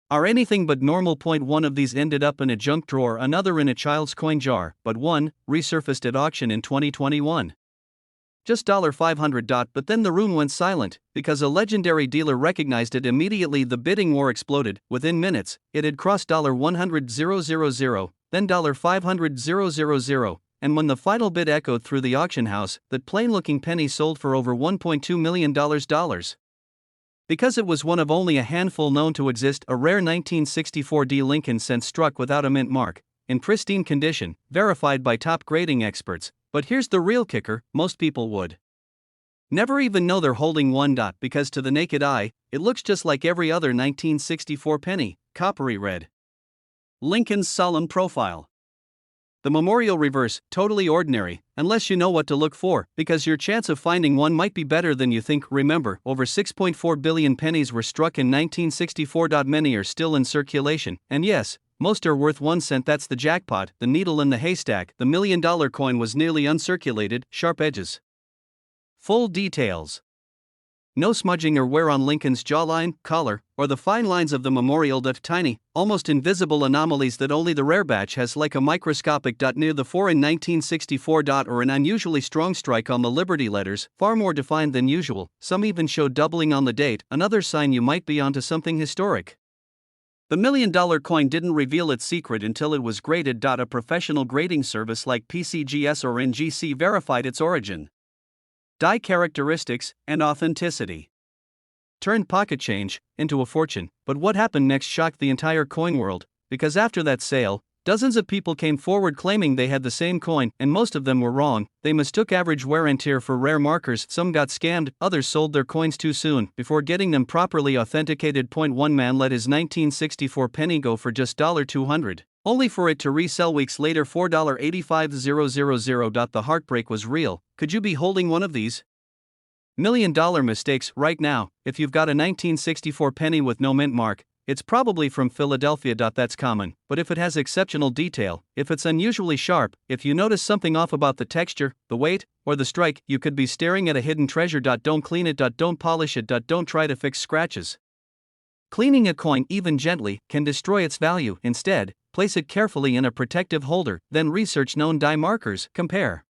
are anything but normal. One of these ended up in a junk drawer, another in a child's coin jar, but one resurfaced at auction in 2021. Just $500. But then the room went silent, because a legendary dealer recognized it immediately. The bidding war exploded. Within minutes, it had crossed $100,000, then $500,000, and when the final bid echoed through the auction house, that plain-looking penny sold for over $1.2 million. Because it was one of only a handful known to exist, a rare 1964 D Lincoln cent struck without a mint mark, in pristine condition, verified by top grading experts. But here's the real kicker: most people would never even know they're holding one. Because to the naked eye, it looks just like every other 1964 penny, coppery red. Lincoln's solemn profile. The memorial reverse, totally ordinary, unless you know what to look for, because your chance of finding one might be better than you think. Remember, over 6.4 billion pennies were struck in 1964. Many are still in circulation, and yes, most are worth 1 cent. That's the jackpot, the needle in the haystack. The $1 million coin was nearly uncirculated, sharp edges, full details. No smudging or wear on Lincoln's jawline, collar, or the fine lines of the memorial. Tiny, almost invisible anomalies that only the rare batch has, like a microscopic dot near the 4 in 1964 or an unusually strong strike on the Liberty letters, far more defined than usual. Some even show doubling on the date, another sign you might be onto something historic. The $1 million coin didn't reveal its secret until it was graded. A professional grading service like PCGS or NGC verified its origin. Die characteristics and authenticity. Turned pocket change into a fortune, but what happened next shocked the entire coin world, because after that sale, dozens of people came forward claiming they had the same coin, and most of them were wrong. They mistook average wear and tear for rare markers, some got scammed, others sold their coins too soon before getting them properly authenticated. One man let his 1964 penny go for just $200, only for it to resell weeks later for $4.85000. The heartbreak was real. Could you be holding one of these? $1 million mistakes right now. If you've got a 1964 penny with no mint mark, it's probably from Philadelphia. That's common, but if it has exceptional detail, if it's unusually sharp, if you notice something off about the texture, the weight, or the strike, you could be staring at a hidden treasure. Don't clean it. Don't polish it. Don't try to fix scratches. Cleaning a coin, even gently, can destroy its value. Instead, place it carefully in a protective holder, then research known die markers, compare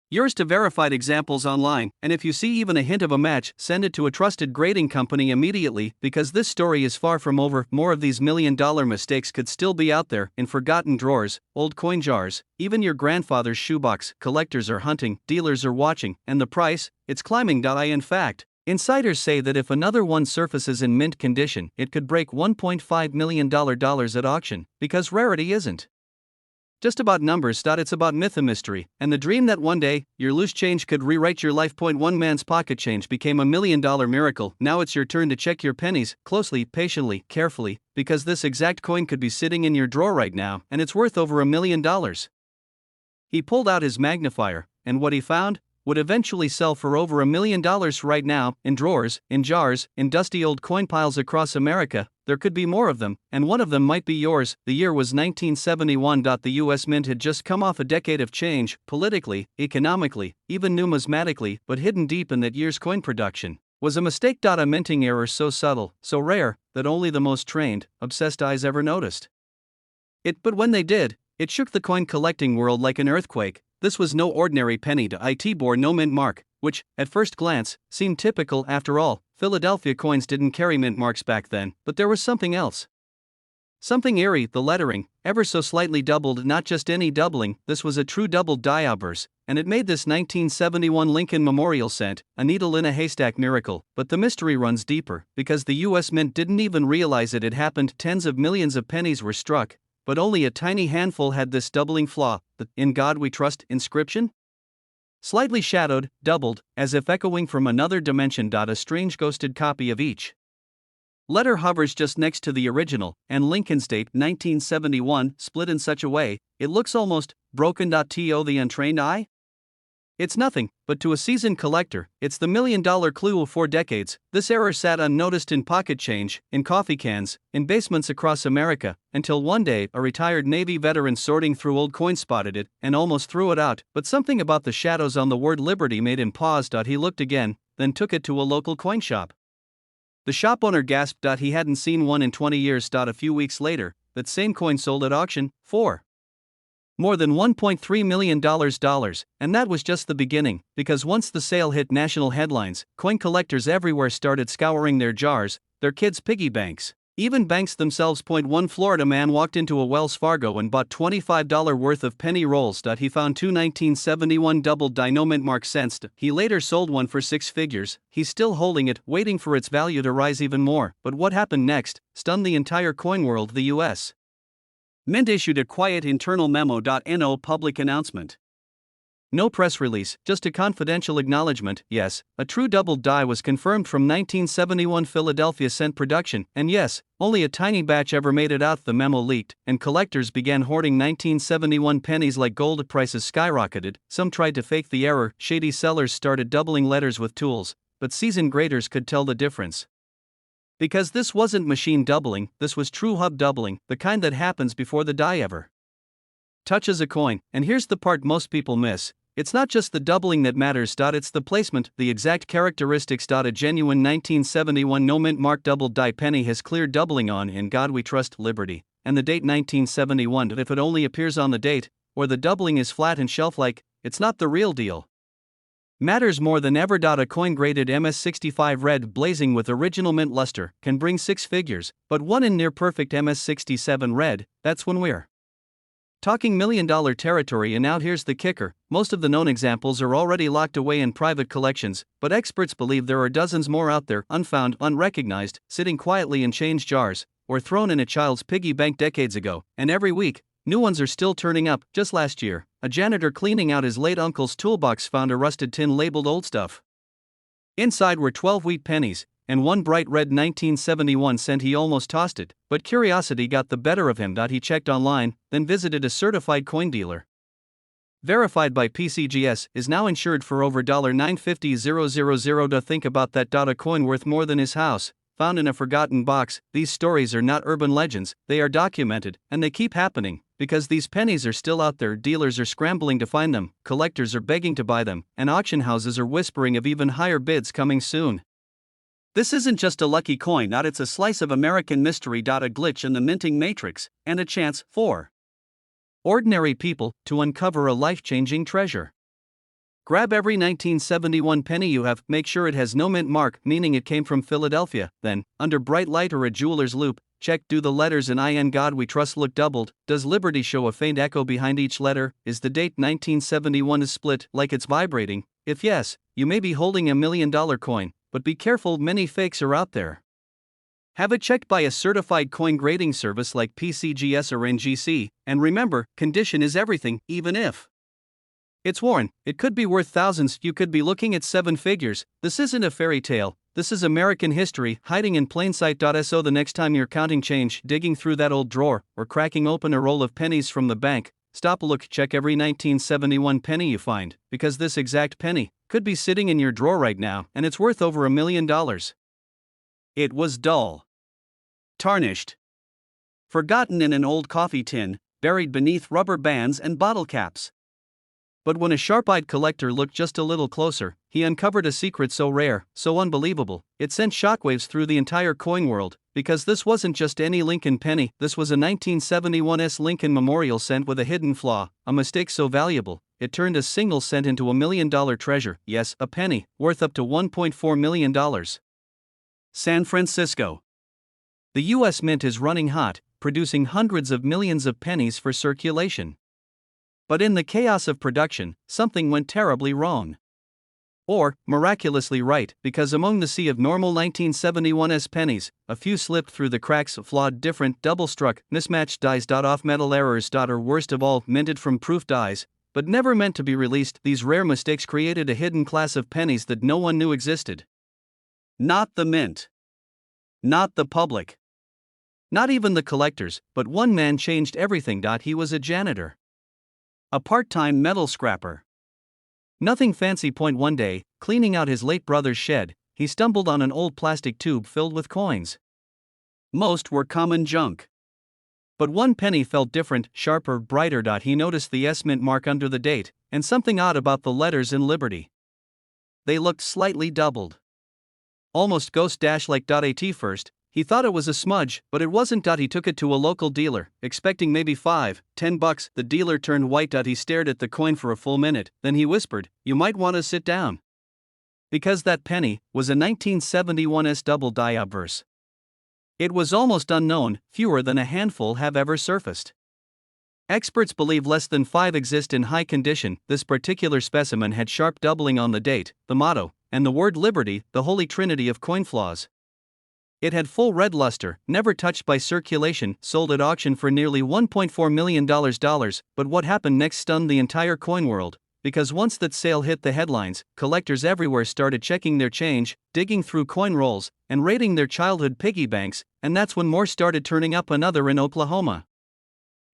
yours to verified examples online, and if you see even a hint of a match, send it to a trusted grading company immediately, because this story is far from over. More of these $1 million mistakes could still be out there, in forgotten drawers, old coin jars, even your grandfather's shoebox. Collectors are hunting, dealers are watching, and the price, it's climbing. In fact, insiders say that if another one surfaces in mint condition, it could break $1.5 million at auction, because rarity isn't just about numbers. It's about myth and mystery, and the dream that one day, your loose change could rewrite your life. One man's pocket change became $1 million miracle. Now it's your turn to check your pennies, closely, patiently, carefully, because this exact coin could be sitting in your drawer right now, and it's worth over $1 million. He pulled out his magnifier, and what he found would eventually sell for over $1 million right now, in drawers, in jars, in dusty old coin piles across America. There could be more of them, and one of them might be yours. The year was 1971. The US Mint had just come off a decade of change, politically, economically, even numismatically, but hidden deep in that year's coin production was a mistake. A minting error so subtle, so rare, that only the most trained, obsessed eyes ever noticed it. But when they did, it shook the coin collecting world like an earthquake. This was no ordinary penny. It bore no mint mark, which, at first glance, seemed typical. After all, Philadelphia coins didn't carry mint marks back then, but there was something else. Something eerie. The lettering, ever so slightly doubled. Not just any doubling, this was a true doubled die obverse, and it made this 1971 Lincoln Memorial cent a needle in a haystack miracle. But the mystery runs deeper, because the US Mint didn't even realize it had happened. Tens of millions of pennies were struck, but only a tiny handful had this doubling flaw, the "In God We Trust" inscription slightly shadowed, doubled, as if echoing from another dimension. A strange ghosted copy of each letter hovers just next to the original, and Lincoln's date, 1971, split in such a way, it looks almost broken. To the untrained eye, it's nothing, but to a seasoned collector, it's the $1 million clue. For decades, this error sat unnoticed in pocket change, in coffee cans, in basements across America, until one day a retired Navy veteran sorting through old coins spotted it and almost threw it out. But something about the shadows on the word liberty made him pause. He looked again, then took it to a local coin shop. The shop owner gasped. He hadn't seen one in 20 years. A few weeks later, that same coin sold at auction for more than $1.3 million, and that was just the beginning, because once the sale hit national headlines, coin collectors everywhere started scouring their jars, their kids' piggy banks, even banks themselves. One Florida man walked into a Wells Fargo and bought $25 worth of penny rolls. He found two 1971 doubled die no mint mark cents. He later sold one for six figures. He's still holding it, waiting for its value to rise even more. But what happened next stunned the entire coin world. The US Mint issued a quiet internal memo. No public announcement. No press release, just a confidential acknowledgement. Yes, a true doubled die was confirmed from 1971 Philadelphia cent production, and yes, only a tiny batch ever made it out. The memo leaked, and collectors began hoarding 1971 pennies like gold. Prices skyrocketed, some tried to fake the error, shady sellers started doubling letters with tools, but seasoned graders could tell the difference. Because this wasn't machine doubling, this was true hub doubling, the kind that happens before the die ever touches a coin. And here's the part most people miss: it's not just the doubling that matters. It's the placement, the exact characteristics. A genuine 1971 no mint mark doubled die penny has clear doubling on "In God We Trust" Liberty, and the date 1971. If it only appears on the date, or the doubling is flat and shelf-like, it's not the real deal. Matters more than ever. A coin graded MS65 red blazing with original mint luster can bring six figures, but one in near perfect MS67 red, that's when we're Talking $1 million territory, and now here's the kicker: most of the known examples are already locked away in private collections, but experts believe there are dozens more out there, unfound, unrecognized, sitting quietly in change jars, or thrown in a child's piggy bank decades ago, and every week, new ones are still turning up. Just last year, a janitor cleaning out his late uncle's toolbox found a rusted tin labeled old stuff. Inside were 12 wheat pennies, and one bright red 1971 cent. He almost tossed it, but curiosity got the better of him. He checked online, then visited a certified coin dealer. Verified by PCGS, is now insured for over $950,000. Think about that. A coin worth more than his house, found in a forgotten box. These stories are not urban legends, they are documented, and they keep happening, because these pennies are still out there. Dealers are scrambling to find them, collectors are begging to buy them, and auction houses are whispering of even higher bids coming soon. This isn't just a lucky coin, it's a slice of American mystery. A glitch in the minting matrix, and a chance for ordinary people to uncover a life-changing treasure. Grab every 1971 penny you have, make sure it has no mint mark, meaning it came from Philadelphia, then, under bright light or a jeweler's loupe, check: do the letters in "In God We Trust" look doubled? Does Liberty show a faint echo behind each letter? Is the date 1971 is split, like it's vibrating? If yes, you may be holding $1 million coin, but be careful, many fakes are out there. Have it checked by a certified coin grading service like PCGS or NGC, and remember, condition is everything. Even if it's worn, it could be worth thousands. You could be looking at seven figures. This isn't a fairy tale, this is American history, hiding in plain sight. So the next time you're counting change, digging through that old drawer, or cracking open a roll of pennies from the bank, stop, look, check every 1971 penny you find, because this exact penny could be sitting in your drawer right now, and it's worth over $1 million. It was dull, tarnished, forgotten in an old coffee tin, buried beneath rubber bands and bottle caps. But when a sharp-eyed collector looked just a little closer, he uncovered a secret so rare, so unbelievable, it sent shockwaves through the entire coin world, because this wasn't just any Lincoln penny, this was a 1971's Lincoln Memorial cent with a hidden flaw, a mistake so valuable, it turned a single cent into $1 million treasure. Yes, a penny, worth up to $1.4 million. San Francisco. The U.S. Mint is running hot, producing hundreds of millions of pennies for circulation. But in the chaos of production, something went terribly wrong. Or, miraculously right, because among the sea of normal 1971's pennies, a few slipped through the cracks, flawed, different, double-struck, mismatched dies. Off-metal errors. Or worst of all, minted from proof dies, but never meant to be released. These rare mistakes created a hidden class of pennies that no one knew existed. Not the mint. Not the public. Not even the collectors, but one man changed everything. He was a janitor. A part-time metal scrapper. Nothing fancy. One day, cleaning out his late brother's shed, he stumbled on an old plastic tube filled with coins. Most were common junk. But one penny felt different, sharper, brighter. He noticed the S mint mark under the date, and something odd about the letters in Liberty. They looked slightly doubled. Almost ghost-like. At first, he thought it was a smudge, but it wasn't. He took it to a local dealer, expecting maybe $5-10. The dealer turned white. He stared at the coin for a full minute, then he whispered, "You might want to sit down." Because that penny was a 1971's double die obverse. It was almost unknown, fewer than a handful have ever surfaced. Experts believe less than 5 exist in high condition. This particular specimen had sharp doubling on the date, the motto, and the word Liberty, the holy trinity of coin flaws. It had full red luster, never touched by circulation, sold at auction for nearly $1.4 million. But what happened next stunned the entire coin world, because once that sale hit the headlines, collectors everywhere started checking their change, digging through coin rolls, and raiding their childhood piggy banks, and that's when more started turning up. Another in Oklahoma.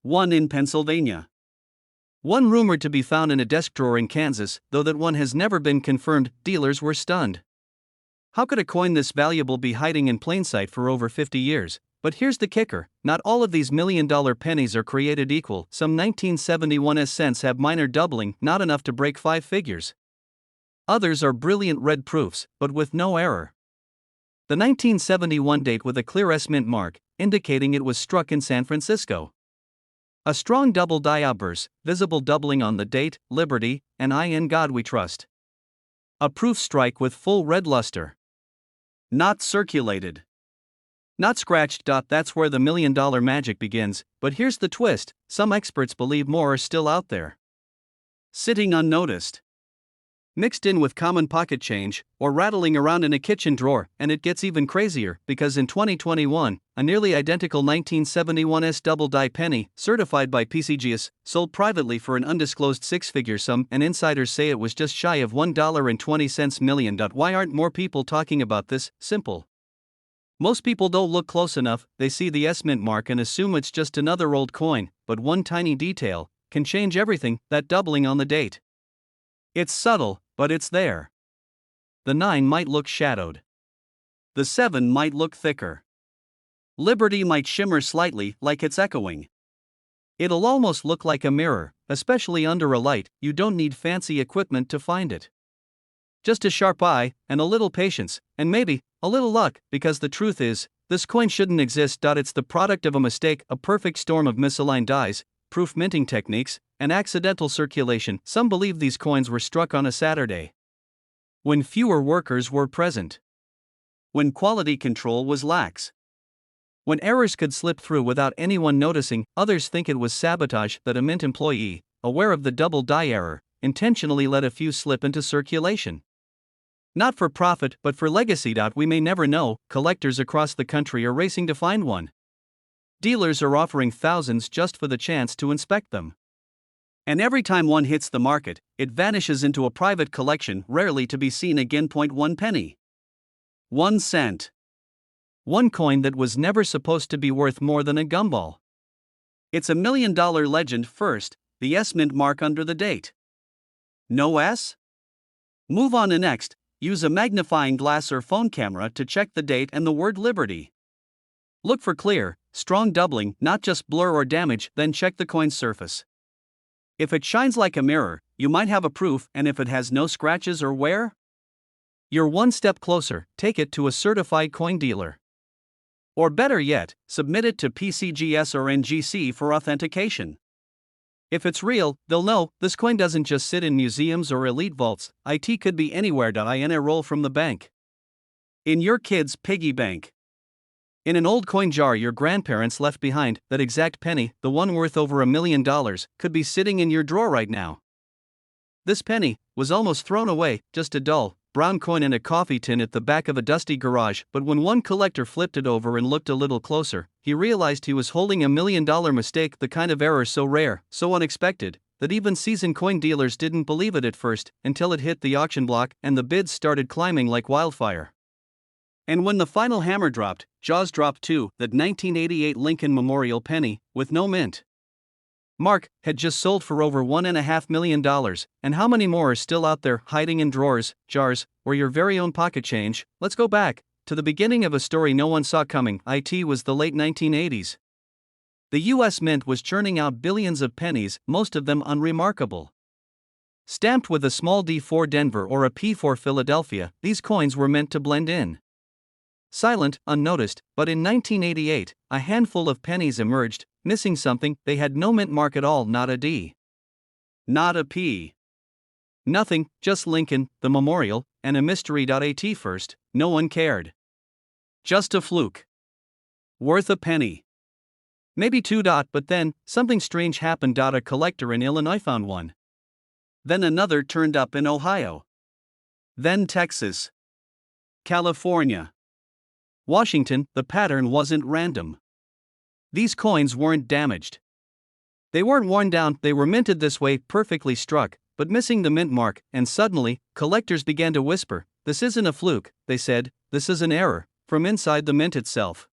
One in Pennsylvania. One rumored to be found in a desk drawer in Kansas, though that one has never been confirmed. Dealers were stunned. How could a coin this valuable be hiding in plain sight for over 50 years? But here's the kicker, not all of these $1 million pennies are created equal. Some 1971's cents have minor doubling, not enough to break 5 figures. Others are brilliant red proofs, but with no error. The 1971 date with a clear S mint mark, indicating it was struck in San Francisco. A strong double die obverse, visible doubling on the date, Liberty, and In God We Trust. A proof strike with full red luster. Not circulated. Not scratched. That's where the $1 million magic begins, but here's the twist: some experts believe more are still out there, sitting unnoticed, mixed in with common pocket change, or rattling around in a kitchen drawer. And it gets even crazier, because in 2021, a nearly identical 1971's double-die penny, certified by PCGS, sold privately for an undisclosed six-figure sum, and insiders say it was just shy of $1.20 million. Why aren't more people talking about this? Simple. Most people don't look close enough. They see the S mint mark and assume it's just another old coin, but one tiny detail can change everything: that doubling on the date. It's subtle, but it's there. The 9 might look shadowed. The 7 might look thicker. Liberty might shimmer slightly, like it's echoing. It'll almost look like a mirror, especially under a light. You don't need fancy equipment to find it. Just a sharp eye, and a little patience, and maybe a little luck, because the truth is, this coin shouldn't exist. It's the product of a mistake, a perfect storm of misaligned dies, proof minting techniques, and accidental circulation. Some believe these coins were struck on a Saturday, when fewer workers were present, when quality control was lax, when errors could slip through without anyone noticing. Others think it was sabotage, that a mint employee, aware of the double die error, intentionally let a few slip into circulation. Not for profit, but for legacy. We may never know. Collectors across the country are racing to find one. Dealers are offering thousands just for the chance to inspect them. And every time one hits the market, it vanishes into a private collection, rarely to be seen again. 1 penny. 1 cent. One coin that was never supposed to be worth more than a gumball. It's a $1 million legend. First, the S mint mark under the date. No S? Move on to next. Use a magnifying glass or phone camera to check the date and the word Liberty. Look for clear, strong doubling, not just blur or damage. Then check the coin's surface. If it shines like a mirror, you might have a proof, and if it has no scratches or wear, you're one step closer. Take it to a certified coin dealer. Or better yet, submit it to PCGS or NGC for authentication. If it's real, they'll know this coin doesn't just sit in museums or elite vaults. It could be anywhere. In a roll from the bank, in your kid's piggy bank, in an old coin jar your grandparents left behind. That exact penny, the one worth over $1 million, could be sitting in your drawer right now. This penny was almost thrown away, just a dull, brown coin in a coffee tin at the back of a dusty garage. But when one collector flipped it over and looked a little closer, he realized he was holding a $1 million mistake, the kind of error so rare, so unexpected, that even seasoned coin dealers didn't believe it at first, until it hit the auction block and the bids started climbing like wildfire. And when the final hammer dropped, jaws dropped too. That 1988 Lincoln Memorial penny, with no mint mark, had just sold for over $1.5 million, and how many more are still out there, hiding in drawers, jars, or your very own pocket change? Let's go back to the beginning of a story no one saw coming. It was the late 1980s. The US Mint was churning out billions of pennies, most of them unremarkable. Stamped with a small D for Denver or a P for Philadelphia, these coins were meant to blend in. Silent, unnoticed, but in 1988, a handful of pennies emerged, missing something. They had no mint mark at all, not a D, not a P. Nothing, just Lincoln, the memorial, and a mystery. At first, no one cared. Just a fluke. Worth a penny. Maybe 2. But then, something strange happened. A collector in Illinois found one. Then another turned up in Ohio. Then Texas. California. Washington. The pattern wasn't random. These coins weren't damaged. They weren't worn down, they were minted this way, perfectly struck, but missing the mint mark, and suddenly, collectors began to whisper, "This isn't a fluke," they said, "this is an error, from inside the mint itself."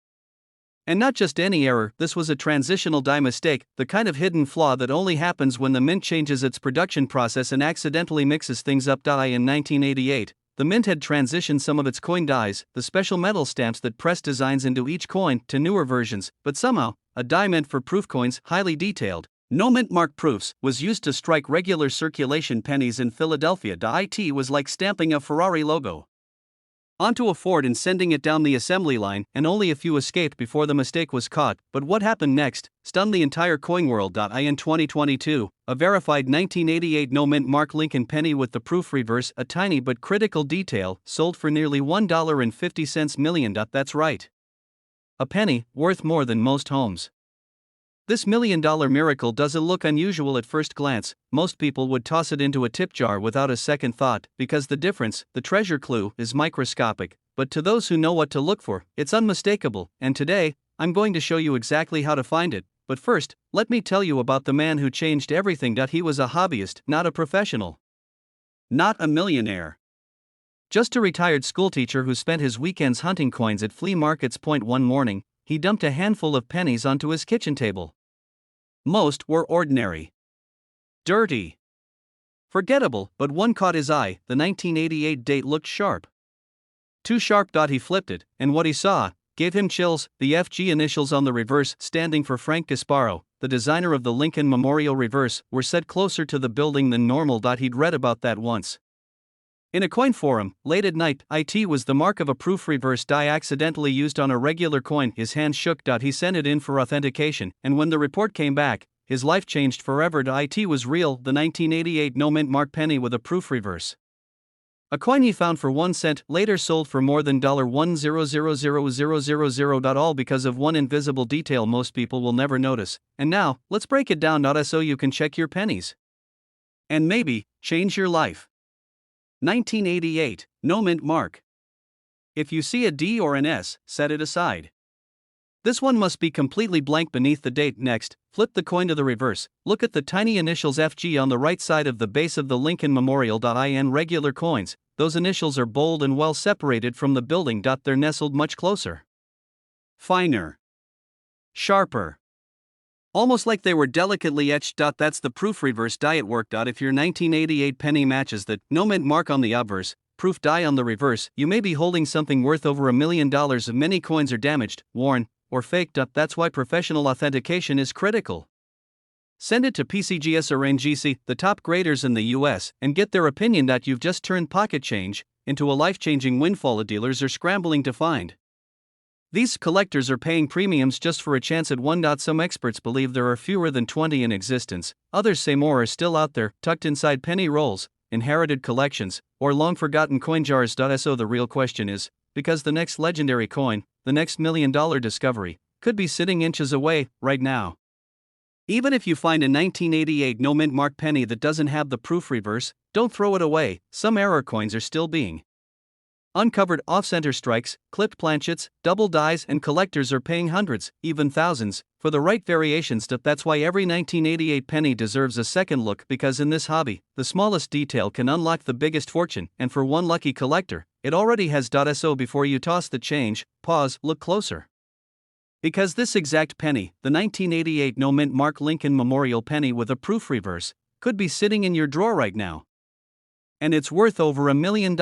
And not just any error, this was a transitional die mistake, the kind of hidden flaw that only happens when the mint changes its production process and accidentally mixes things up. In 1988, the mint had transitioned some of its coin dies, the special metal stamps that press designs into each coin, to newer versions, but somehow, a die meant for proof coins, highly detailed, no mint mark proofs, was used to strike regular circulation pennies in Philadelphia. It was like stamping a Ferrari logo onto a Ford and sending it down the assembly line, and only a few escaped before the mistake was caught. But what happened next stunned the entire coin world. In 2022, a verified 1988 no mint mark Lincoln penny with the proof reverse, a tiny but critical detail, sold for nearly $1.50 million. That's right. A penny, worth more than most homes. This $1 million miracle doesn't look unusual at first glance. Most people would toss it into a tip jar without a second thought, because the difference, the treasure clue, is microscopic. But to those who know what to look for, it's unmistakable, and today, I'm going to show you exactly how to find it. But first, let me tell you about the man who changed everything. He was a hobbyist, not a professional. Not a millionaire. Just a retired schoolteacher who spent his weekends hunting coins at flea markets. One morning, he dumped a handful of pennies onto his kitchen table. Most were ordinary, dirty, forgettable, but one caught his eye. The 1988 date looked sharp. Too sharp. He flipped it, and what he saw gave him chills. The FG initials on the reverse, standing for Frank Gasparo, the designer of the Lincoln Memorial reverse, were set closer to the building than normal. He'd read about that once in a coin forum, late at night. It was the mark of a proof reverse accidentally used on a regular coin. His hands shook. He sent it in for authentication, and when the report came back, his life changed forever. It was real, the 1988 no-mint mark penny with a proof reverse. A coin he found for 1 cent, later sold for more than $1,000,000, all because of one invisible detail most people will never notice. And now, let's break it down so you can check your pennies and maybe change your life. 1988, no mint mark. If you see a D or an S, set it aside. This one must be completely blank beneath the date. Next, flip the coin to the reverse. Look at the tiny initials FG on the right side of the base of the Lincoln Memorial. In regular coins, those initials are bold and well separated from the building. They're nestled much closer, finer, sharper, almost like they were delicately etched. That's the proof reverse at work. If your 1988 penny matches the no mint mark on the obverse, proof on the reverse, you may be holding something worth over $1 million. Many coins are damaged, worn, or faked. That's why professional authentication is critical. Send it to PCGS or NGC, the top graders in the US, and get their opinion. You've just turned pocket change into a life-changing windfall dealers are scrambling to find. These collectors are paying premiums just for a chance at one. Some experts believe there are fewer than 20 in existence, others say more are still out there, tucked inside penny rolls, inherited collections, or long-forgotten coin jars. So the real question is, because the next legendary coin, the next $1 million discovery, could be sitting inches away, right now. Even if you find a 1988 no-mint mark penny that doesn't have the proof reverse, don't throw it away. Some error coins are still being uncovered. Off-center strikes, clipped planchets, double dies, and collectors are paying hundreds, even thousands, for the right variations. That's why every 1988 penny deserves a second look, because in this hobby, the smallest detail can unlock the biggest fortune, and for one lucky collector, it already has. So before you toss the change, pause, look closer. Because this exact penny, the 1988 no mint mark Lincoln Memorial penny with a proof reverse, could be sitting in your drawer right now. And it's worth over $1 million.